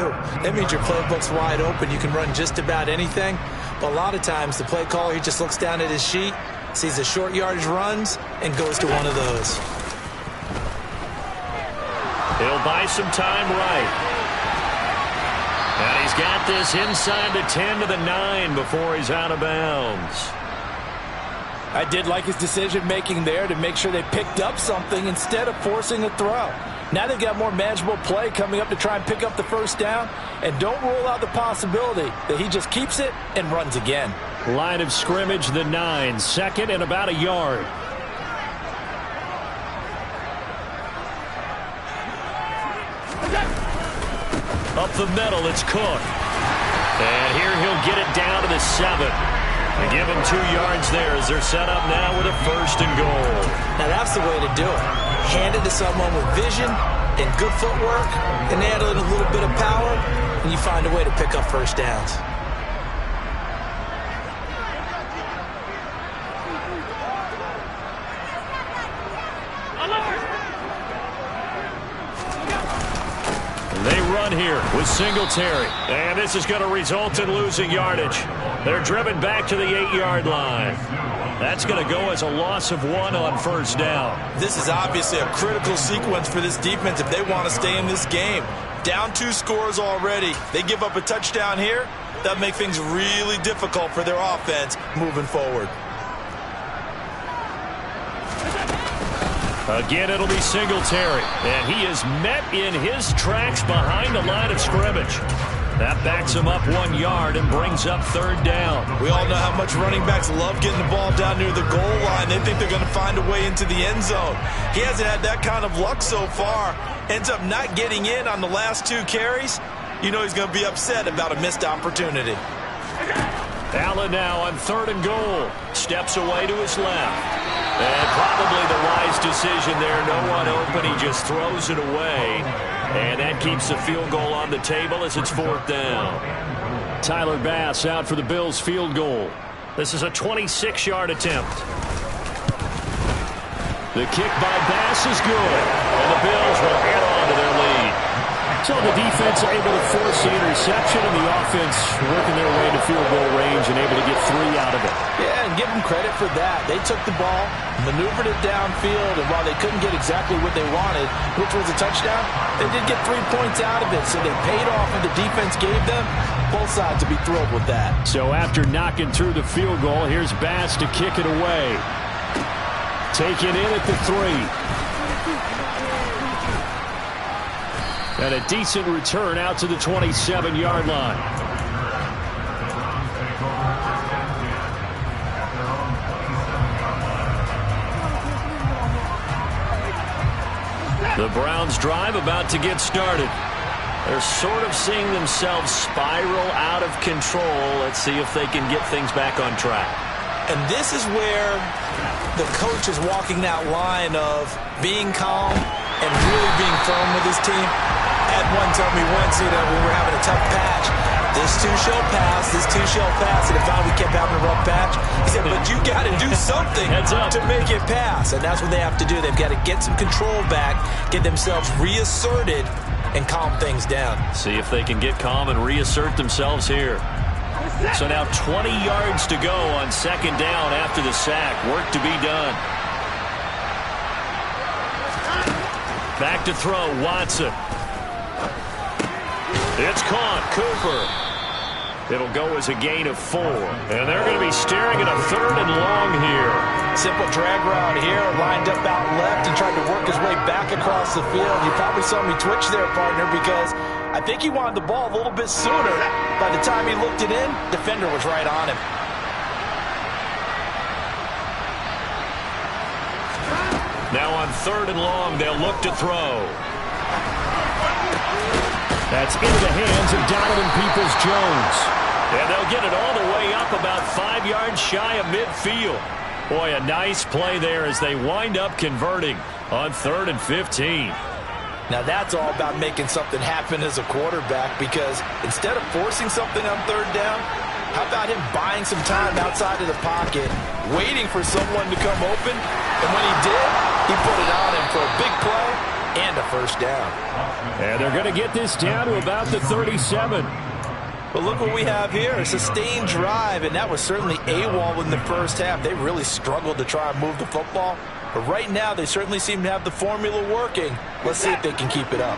that means your playbook's wide open. You can run just about anything. But a lot of times, the play caller, he just looks down at his sheet, sees the short yardage runs, and goes to one of those. He'll buy some time right. And he's got this inside the 10 to the 9 before he's out of bounds. I did like his decision-making there to make sure they picked up something instead of forcing a throw. Now they've got more manageable play coming up to try and pick up the first down. And don't rule out the possibility that he just keeps it and runs again. Line of scrimmage, the 9. 2nd and about a yard. Up the middle, it's Cook. And here he'll get it down to the 7. They give him 2 yards there as they're set up now with a 1st and goal. Now that's the way to do it. Hand it to someone with vision and good footwork, and add in a little bit of power, and you find a way to pick up first downs. They run here with Singletary. And this is going to result in losing yardage. They're driven back to the 8-yard line. That's going to go as a loss of 1 on first down. This is obviously a critical sequence for this defense if they want to stay in this game. Down 2 scores already. They give up a touchdown here. That'll make things really difficult for their offense moving forward. Again, it'll be Singletary, and he is met in his tracks behind the line of scrimmage. That backs him up 1 yard and brings up 3rd down. We all know how much running backs love getting the ball down near the goal line. They think they're going to find a way into the end zone. He hasn't had that kind of luck so far. Ends up not getting in on the last 2 carries. You know he's going to be upset about a missed opportunity. Allen now on 3rd and goal. Steps away to his left. And probably the wise decision there. No one open. He just throws it away. And that keeps the field goal on the table as it's 4th down. Tyler Bass out for the Bills field goal. This is a 26-yard attempt. The kick by Bass is good. And the Bills will add on to their lead. So the defense able to force the interception, and the offense working their way to field goal range and able to get 3 out of it. Yeah, and give them credit for that. They took the ball, maneuvered it downfield, and while they couldn't get exactly what they wanted, which was a touchdown, they did get 3 points out of it. So they paid off what the defense gave them. Both sides to be thrilled with that. So after knocking through the field goal, here's Bass to kick it away. Taken in at the 3. And a decent return out to the 27-yard line. The Browns drive about to get started. They're sort of seeing themselves spiral out of control. Let's see if they can get things back on track. And this is where the coach is walking that line of being calm and really being firm with his team. Had one tell me once, when we were having a tough patch, this too shall pass, this too shall pass, and if finally we kept having a rough patch, he said, but you got to do something to make it pass, and that's what they have to do. They've got to get some control back, get themselves reasserted, and calm things down. See if they can get calm and reassert themselves here. So now 20 yards to go on second down after the sack. Work to be done. Back to throw, Watson. It's caught, Cooper. It'll go as a gain of 4. And they're going to be staring at a 3rd and long here. Simple drag route here, lined up out left and tried to work his way back across the field. You probably saw me twitch there, partner, because I think he wanted the ball a little bit sooner. By the time he looked it in, defender was right on him. Now on 3rd and long, they'll look to throw. That's into the hands of Donovan Peoples-Jones. And they'll get it all the way up about 5 yards shy of midfield. Boy, a nice play there as they wind up converting on 3rd and 15. Now that's all about making something happen as a quarterback, because instead of forcing something on 3rd down, how about him buying some time outside of the pocket, waiting for someone to come open, and when he did, he put it on him for a big play and a 1st down. And they're going to get this down to about the 37. But look what we have here, a sustained drive, and that was certainly AWOL in the first half. They really struggled to try and move the football. But right now, they certainly seem to have the formula working. Let's see if they can keep it up.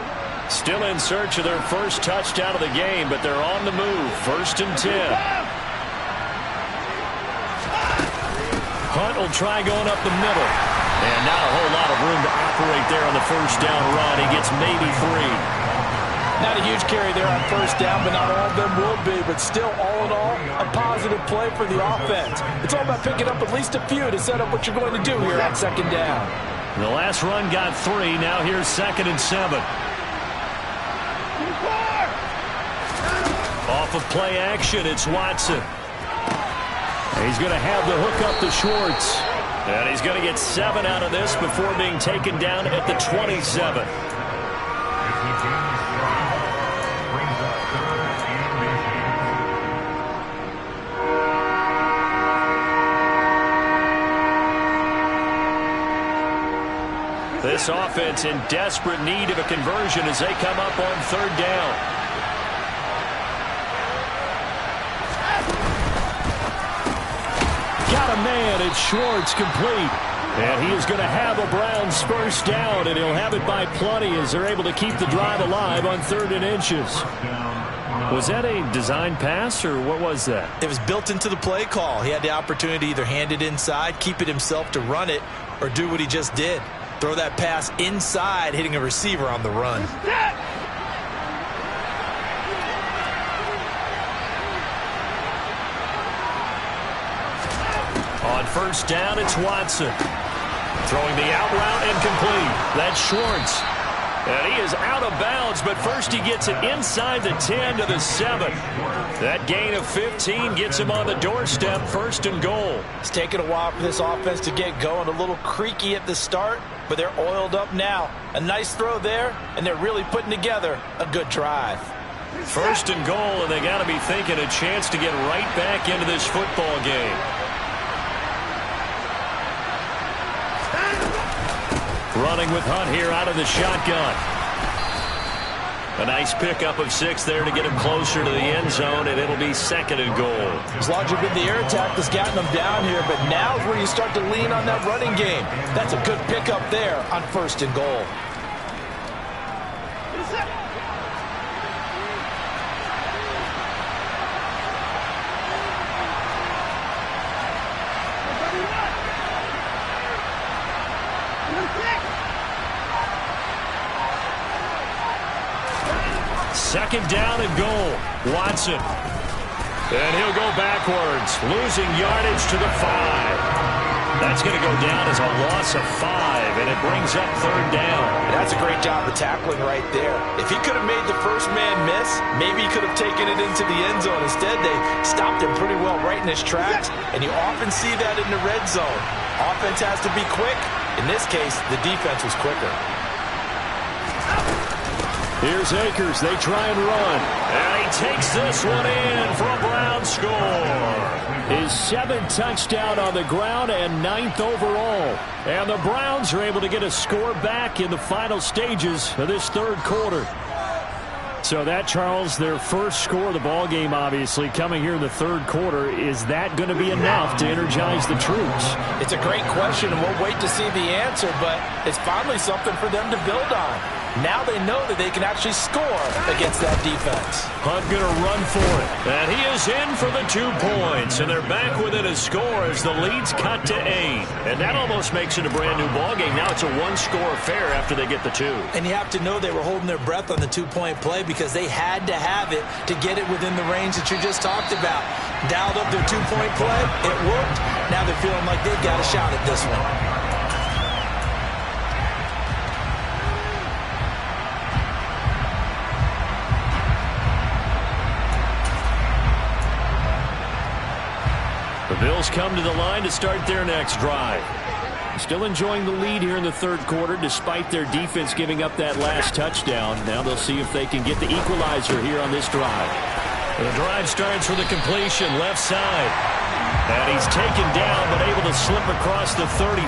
Still in search of their first touchdown of the game, but they're on the move. 1st and 10. Hunt will try going up the middle. And not a whole lot of room to operate there on the 1st down run. He gets maybe 3. Not a huge carry there on 1st down, but not all of them will be. But still, all in all, a positive play for the offense. It's all about picking up at least a few to set up what you're going to do here on 2nd down. The last run got 3. Now here's 2nd and 7. Off of play action, it's Watson. He's going to have the hook up to Schwartz. And he's going to get 7 out of this before being taken down at the 27. This offense in desperate need of a conversion as they come up on 3rd down. Got a man, it's Schwartz, complete. And he is going to have a Browns 1st down, and he'll have it by plenty as they're able to keep the drive alive on 3rd and inches. Was that a design pass, or what was that? It was built into the play call. He had the opportunity to either hand it inside, keep it himself to run it, or do what he just did. Throw that pass inside, hitting a receiver on the run. On 1st down, it's Watson. Throwing the out route and complete. That's Schwartz. And he is out of bounds, but first he gets it inside the 10 to the 7. That gain of 15 gets him on the doorstep, 1st and goal. It's taken a while for this offense to get going. A little creaky at the start, but they're oiled up now. A nice throw there, and they're really putting together a good drive. 1st and goal, and they got to be thinking a chance to get right back into this football game. Running with Hunt here out of the shotgun. A nice pickup of 6 there to get him closer to the end zone, and it'll be 2nd and goal. As largely been the air attack that's gotten them down here, but now's where you start to lean on that running game. That's a good pickup there on 1st and goal. Second down and goal. Watson. And he'll go backwards, losing yardage to the 5. That's going to go down as a loss of 5, and it brings up 3rd down. That's a great job of tackling right there. If he could have made the first man miss, maybe he could have taken it into the end zone. Instead, they stopped him pretty well right in his tracks, and you often see that in the red zone. Offense has to be quick. In this case, the defense was quicker. Here's Akers. They try and run. And he takes this one in for a Brown score. His 7th touchdown on the ground and 9th overall. And the Browns are able to get a score back in the final stages of this 3rd quarter. So that, Charles, their first score of the ball game, obviously, coming here in the third quarter. Is that going to be enough to energize the troops? It's a great question, and we'll wait to see the answer, but it's finally something for them to build on. Now they know that they can actually score against that defense. Hunt going to run for it. And he is in for the 2 points. And they're back within a score as the lead's cut to 8. And that almost makes it a brand-new ballgame. Now it's a one-score affair after they get the 2. And you have to know they were holding their breath on the 2-point play because they had to have it to get it within the range that you just talked about. Dialed up their 2-point play. It worked. Now they're feeling like they've got a shot at this one. The Bills come to the line to start their next drive. Still enjoying the lead here in the third quarter despite their defense giving up that last touchdown. Now they'll see if they can get the equalizer here on this drive. The drive starts with a completion left side. And he's taken down but able to slip across the 35.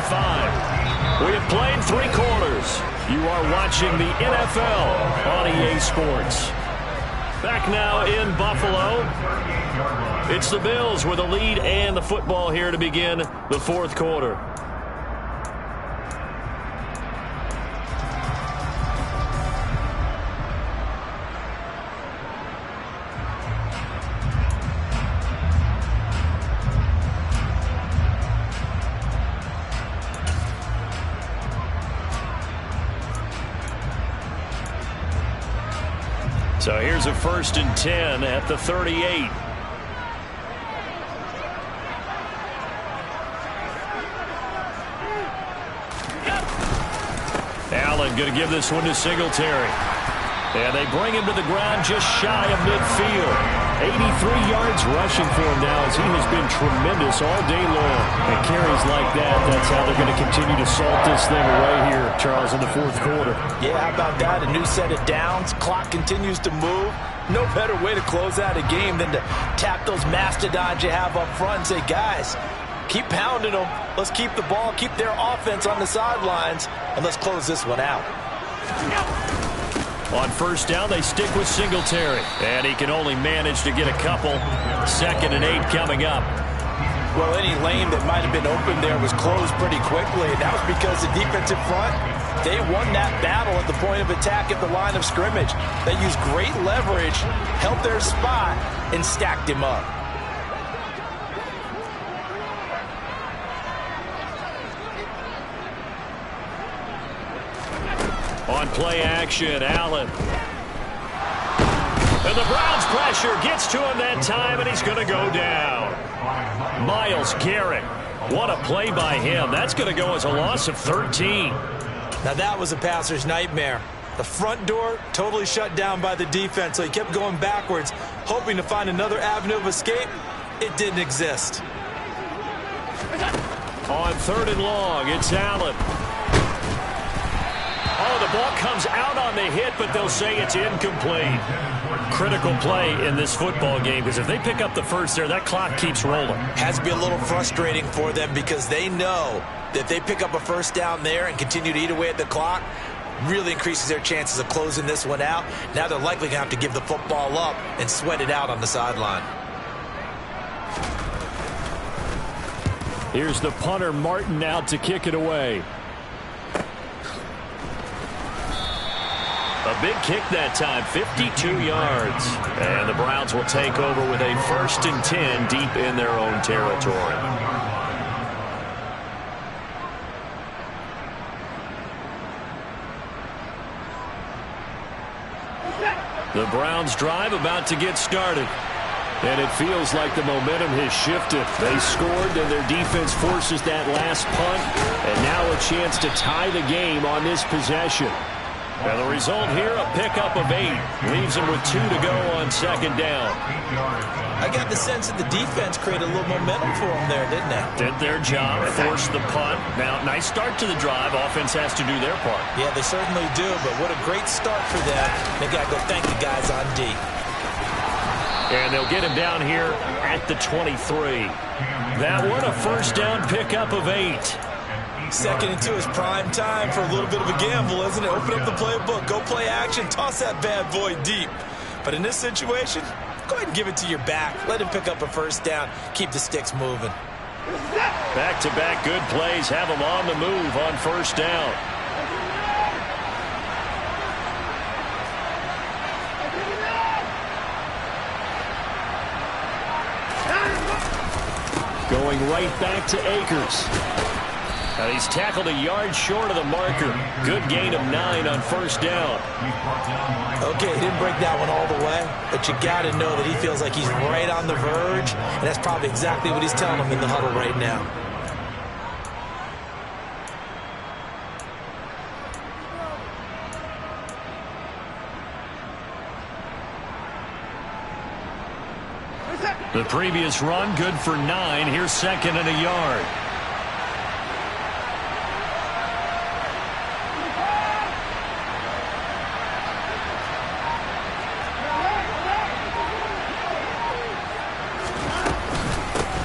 We have played 3 quarters. You are watching the NFL on EA Sports. Back now in Buffalo. It's the Bills with a lead and the football here to begin the fourth quarter. So here's a 1st and 10 at the 38. Allen going to give this one to Singletary. And they bring him to the ground just shy of midfield. 83 yards rushing for him now as he has been tremendous all day long. And carries like that, that's how they're going to continue to salt this thing away here, Charles, in the fourth quarter. Yeah, how about that? A new set of downs. Clock continues to move. No better way to close out a game than to tap those mastodons you have up front and say, guys, keep pounding them. Let's keep the ball, keep their offense on the sidelines, and let's close this one out. On first down, they stick with Singletary. And he can only manage to get a couple. 2nd and 8 coming up. Well, any lane that might have been open there was closed pretty quickly. And that was because the defensive front, they won that battle at the point of attack at the line of scrimmage. They used great leverage, held their spot, and stacked him up. On play action, Allen. And the Browns pressure gets to him that time, and he's going to go down. Myles Garrett. What a play by him. That's going to go as a loss of 13. Now that was a passer's nightmare. The front door totally shut down by the defense, so he kept going backwards, hoping to find another avenue of escape. It didn't exist. On 3rd and long, it's Allen. Oh, the ball comes out on the hit, but they'll say it's incomplete. Critical play in this football game, because if they pick up the first there, that clock keeps rolling. Has to be a little frustrating for them because they know that they pick up a first down there and continue to eat away at the clock, really increases their chances of closing this one out. Now they're likely going to have to give the football up and sweat it out on the sideline. Here's the punter, Martin, out to kick it away. A big kick that time, 52 yards. And the Browns will take over with a 1st and 10 deep in their own territory. The Browns drive about to get started. And it feels like the momentum has shifted. They scored, and their defense forces that last punt. And now a chance to tie the game on this possession. And the result here, a pickup of 8. Leaves them with 2 to go on 2nd down. I got the sense that the defense created a little momentum for them there, didn't they? Did their job, forced the punt. Now, nice start to the drive. Offense has to do their part. Yeah, they certainly do, but what a great start for them. They got to go thank the guys on D. And they'll get him down here at the 23. That one, a 1st down pickup of 8. 2nd and 2 is prime time for a little bit of a gamble, isn't it? Open up the playbook, go play action, toss that bad boy deep. But in this situation, go ahead and give it to your back. Let him pick up a first down. Keep the sticks moving. Back-to-back good plays have him on the move on first down. Going right back to Akers. And he's tackled a yard short of the marker. Good gain of 9 on first down. Okay, he didn't break that one all the way, but you got to know that he feels like he's right on the verge, and that's probably exactly what he's telling him in the huddle right now. The previous run, good for 9. Here's 2nd and a yard.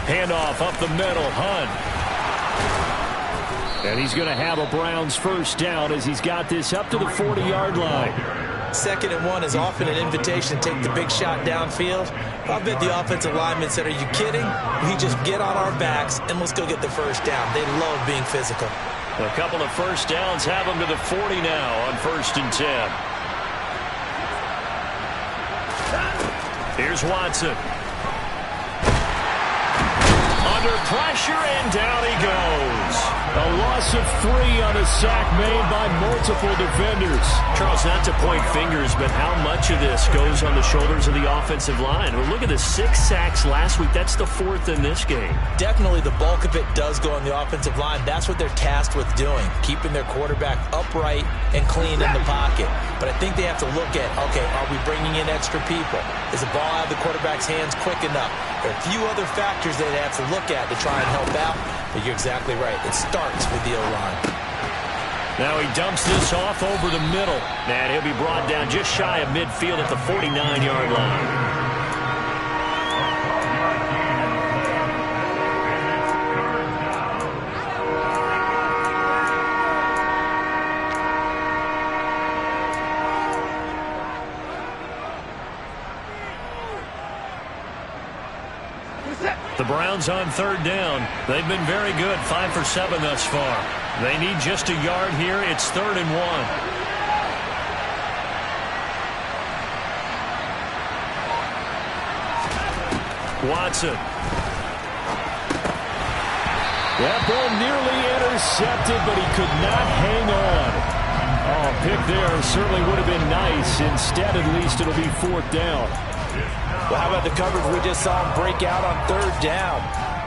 Handoff up the middle, Hunt. And he's going to have a Browns first down as he's got this up to the 40-yard line. 2nd and 1 is often an invitation to take the big shot downfield. I bet the offensive lineman said, are you kidding? We just get on our backs and let's go get the first down. They love being physical. A couple of first downs have them to the 40 now on 1st and 10. Here's Watson. Under pressure, and down he goes. A loss of 3 on a sack made by multiple defenders. Charles, not to point fingers, but how much of this goes on the shoulders of the offensive line? Well, look at the 6 sacks last week. That's the 4th in this game. Definitely the bulk of it does go on the offensive line. That's what they're tasked with doing, keeping their quarterback upright and clean in the pocket. But I think they have to look at, okay, are we bringing in extra people? Is the ball out of the quarterback's hands quick enough? There are a few other factors they have to look at to try and help out, but you're exactly right. It starts with the O-line. Now he dumps this off over the middle, and he'll be brought down just shy of midfield at the 49-yard line. The Browns on 3rd down. They've been very good, 5 for 7 thus far. They need just a yard here. It's 3rd and 1. Watson. That ball nearly intercepted, but he could not hang on. Oh, a pick there certainly would have been nice. Instead, at least, it'll be 4th down. Well, how about the coverage we just saw him break out on 3rd down?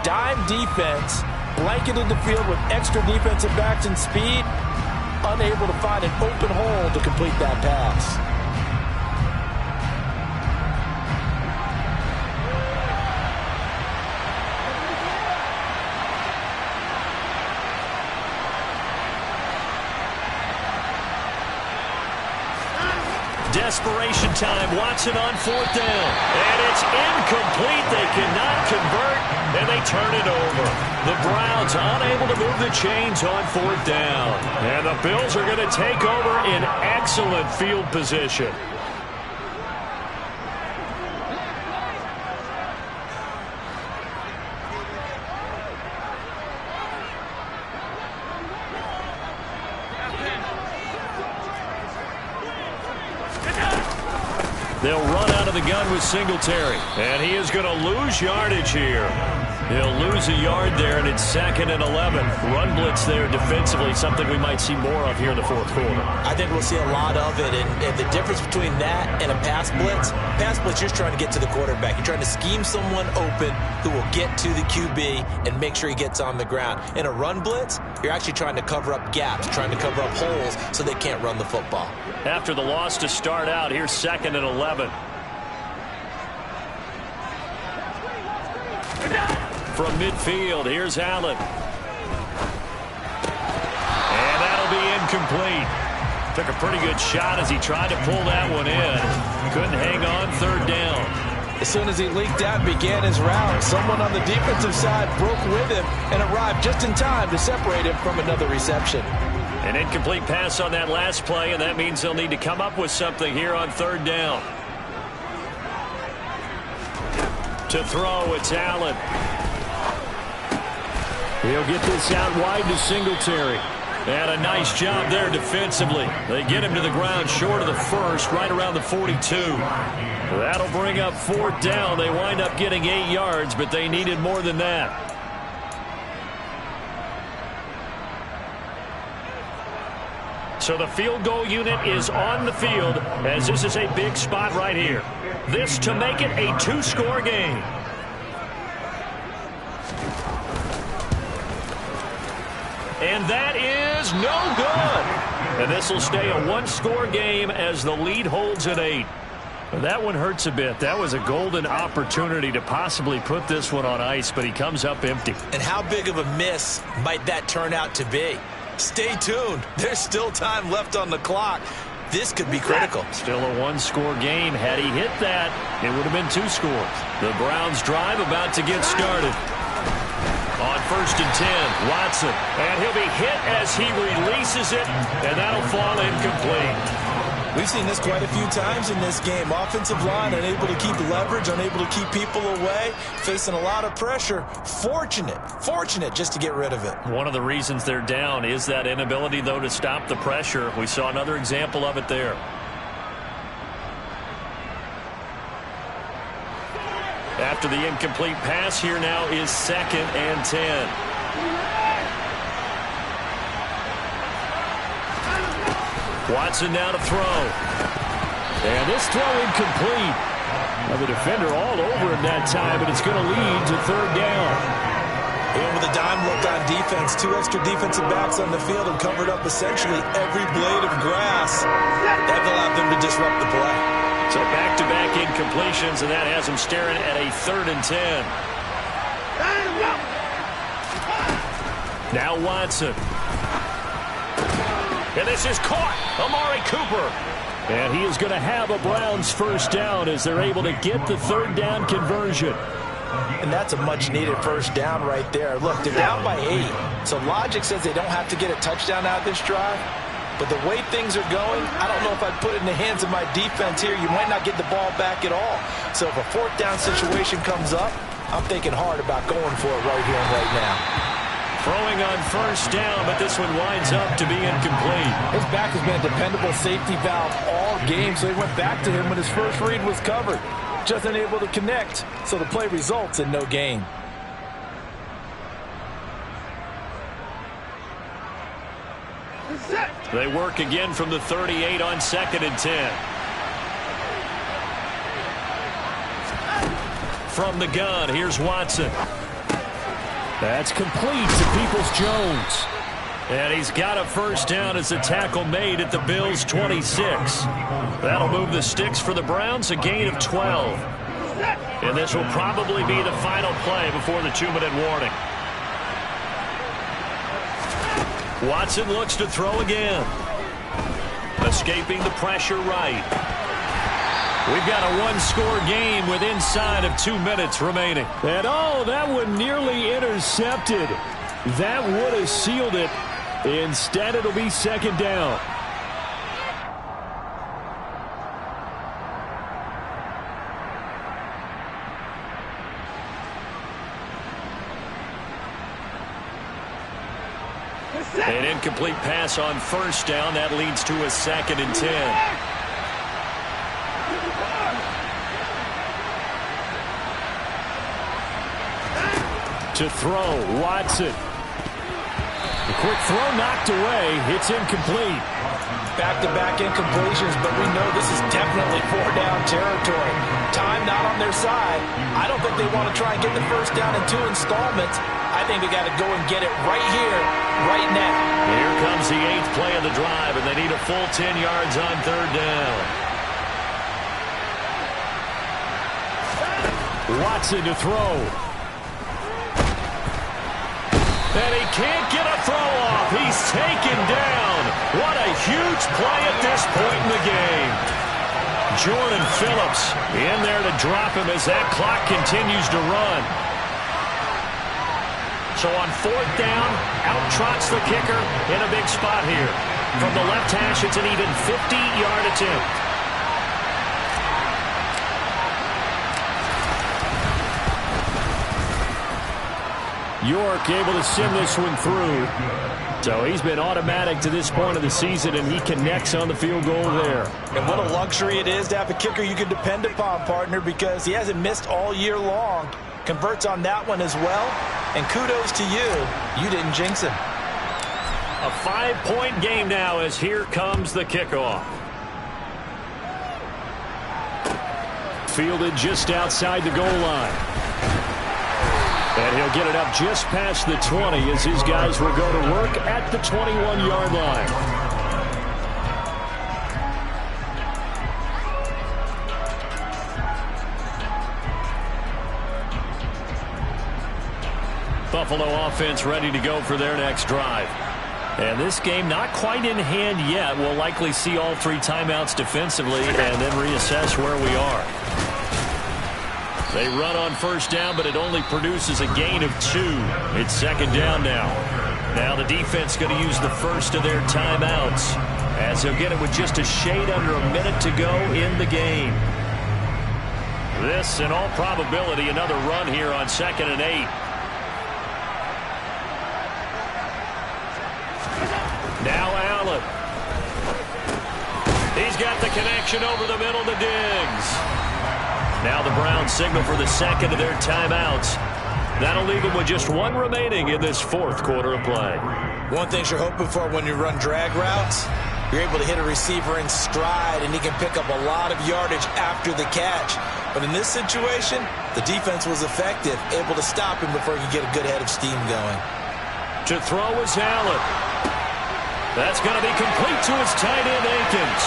Dime defense, blanketed the field with extra defensive backs and speed, unable to find an open hole to complete that pass. Desperation time. Watson on 4th down. And it's incomplete. They cannot convert, and they turn it over. The Browns unable to move the chains on 4th down. And the Bills are going to take over in excellent field position. They'll run out of the gun with Singletary. And he is going to lose yardage here. He'll lose a yard there, and it's 2nd and 11. Run blitz there defensively, something we might see more of here in the 4th quarter. I think we'll see a lot of it, and the difference between that and a pass blitz, you're trying to get to the quarterback. You're trying to scheme someone open who will get to the QB and make sure he gets on the ground. In a run blitz, you're actually trying to cover up gaps, trying to cover up holes so they can't run the football. After the loss to start out, here's 2nd and 11. From midfield, here's Allen. And that'll be incomplete. Took a pretty good shot as he tried to pull that one in. Couldn't hang on 3rd down. As soon as he leaked out and began his route, someone on the defensive side broke with him and arrived just in time to separate him from another reception. An incomplete pass on that last play, and that means they'll need to come up with something here on third down. To throw, it's Allen. He'll get this out wide to Singletary. And a nice job there defensively. They get him to the ground short of the first, right around the 42. That'll bring up fourth down. They wind up getting 8 yards, but they needed more than that. So the field goal unit is on the field, as this is a big spot right here. This to make it a 2-score game. And that is no good. And this will stay a 1-score game as the lead holds at 8. That one hurts a bit. That was a golden opportunity to possibly put this one on ice, but he comes up empty. And how big of a miss might that turn out to be? Stay tuned. There's still time left on the clock. This could be critical. Still a 1-score game. Had he hit that, it would have been 2 scores. The Browns drive about to get started. On 1st and 10, Watson. And he'll be hit as he releases it, and that'll fall incomplete. We've seen this quite a few times in this game. Offensive line unable to keep leverage, unable to keep people away, facing a lot of pressure. Fortunate just to get rid of it. One of the reasons they're down is that inability, though, to stop the pressure. We saw another example of it there. After the incomplete pass, here now is 2nd and 10. Watson now to throw. And this throw incomplete. Now the defender all over him that time, but it's going to lead to 3rd down. And with a dime look on defense, 2 extra defensive backs on the field and covered up essentially every blade of grass. That allowed them to disrupt the play. So back-to-back incompletions, and that has him staring at a 3rd and 10. Now Watson. And this is caught. Amari Cooper. And he is going to have a Browns first down as they're able to get the 3rd down conversion. And that's a much-needed first down right there. Look, they're down by 8. So logic says they don't have to get a touchdown out of this drive. But the way things are going, I don't know if I'd put it in the hands of my defense here. You might not get the ball back at all. So if a 4th down situation comes up, I'm thinking hard about going for it right here and right now. Throwing on first down, but this one winds up to be incomplete. His back has been a dependable safety valve all game, so he went back to him when his first read was covered. Just unable to connect, so the play results in no gain. They work again from the 38 on 2nd and 10. From the gun, here's Watson. That's complete to Peoples-Jones. And he's got a first down as the tackle made at the Bills' 26. That'll move the sticks for the Browns, a gain of 12. And this will probably be the final play before the 2-minute warning. Watson looks to throw again. Escaping the pressure right. We've got a 1-score game with inside of 2 minutes remaining. And oh, that one nearly intercepted. That would have sealed it. Instead, it'll be 2nd down. An incomplete pass on first down. That leads to a 2nd and 10. To throw, Watson. The quick throw knocked away. It's incomplete. Back-to-back incompletions, but we know this is definitely 4-down territory. Time not on their side. I don't think they want to try and get the first down in 2 installments. I think they got to go and get it right here, right now. Here comes the 8th play of the drive, and they need a full 10 yards on 3rd down. Watson to throw. And he can't get a throw off. He's taken down. What a huge play at this point in the game. Jordan Phillips in there to drop him as that clock continues to run. So on 4th down, out trots the kicker in a big spot here. From the left hash, it's an even 50-yard attempt. York able to send this one through. So he's been automatic to this point of the season, and he connects on the field goal there. And what a luxury it is to have a kicker you can depend upon, partner, because he hasn't missed all year long. Converts on that one as well. And kudos to you. You didn't jinx him. A 5-point game now as here comes the kickoff. Fielded just outside the goal line. And he'll get it up just past the 20 as his guys will go to work at the 21-yard line. Buffalo offense ready to go for their next drive. And this game not quite in hand yet. We'll likely see all 3 timeouts defensively and then reassess where we are. They run on 1st down, but it only produces a gain of 2. It's 2nd down now. Now the defense going to use the first of their timeouts as he'll get it with just a shade under a minute to go in the game. This, in all probability, another run here on 2nd and 8. Now Allen. He's got the connection over the middle to Diggs. Now the Browns signal for the 2nd of their timeouts. That'll leave them with just 1 remaining in this 4th quarter of play. One thing you're hoping for when you run drag routes, you're able to hit a receiver in stride, and he can pick up a lot of yardage after the catch. But in this situation, the defense was effective, able to stop him before he could get a good head of steam going. To throw is Allen. That's going to be complete to his tight end, Akins.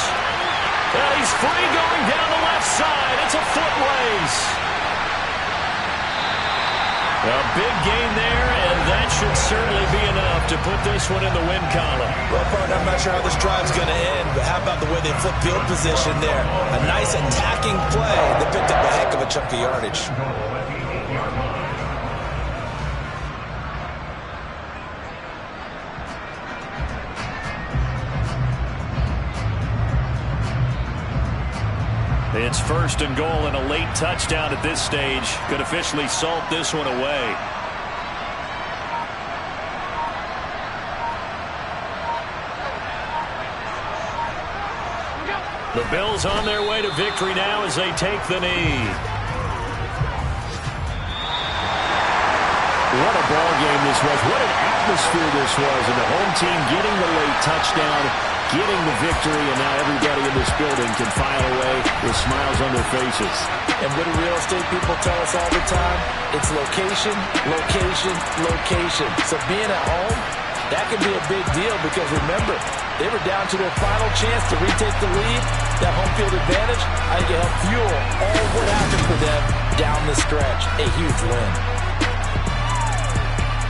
And he's free going down the left side. It's a foot race. A big gain there, and that should certainly be enough to put this one in the win column. Well, partner, I'm not sure how this drive's going to end, but how about the way they flip field position there? A nice attacking play that picked up a heck of a chunk of yardage. It's 1st and goal, and a late touchdown at this stage could officially salt this one away. The Bills on their way to victory now as they take the knee. What a ball game this was. What an atmosphere this was. And the home team getting the late touchdown, getting the victory, and now everybody in this building can file away with smiles on their faces. And what do real estate people tell us all the time? It's location, location, location. So being at home, that could be a big deal because remember, they were down to their final chance to retake the lead. That home field advantage, I think it helped fuel all what happened for them down the stretch. A huge win.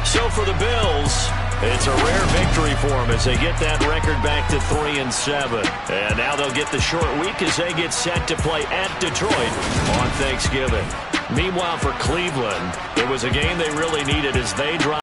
So for the Bills, it's a rare victory for them as they get that record back to 3-7. And now they'll get the short week as they get set to play at Detroit on Thanksgiving. Meanwhile, for Cleveland, it was a game they really needed as they dropped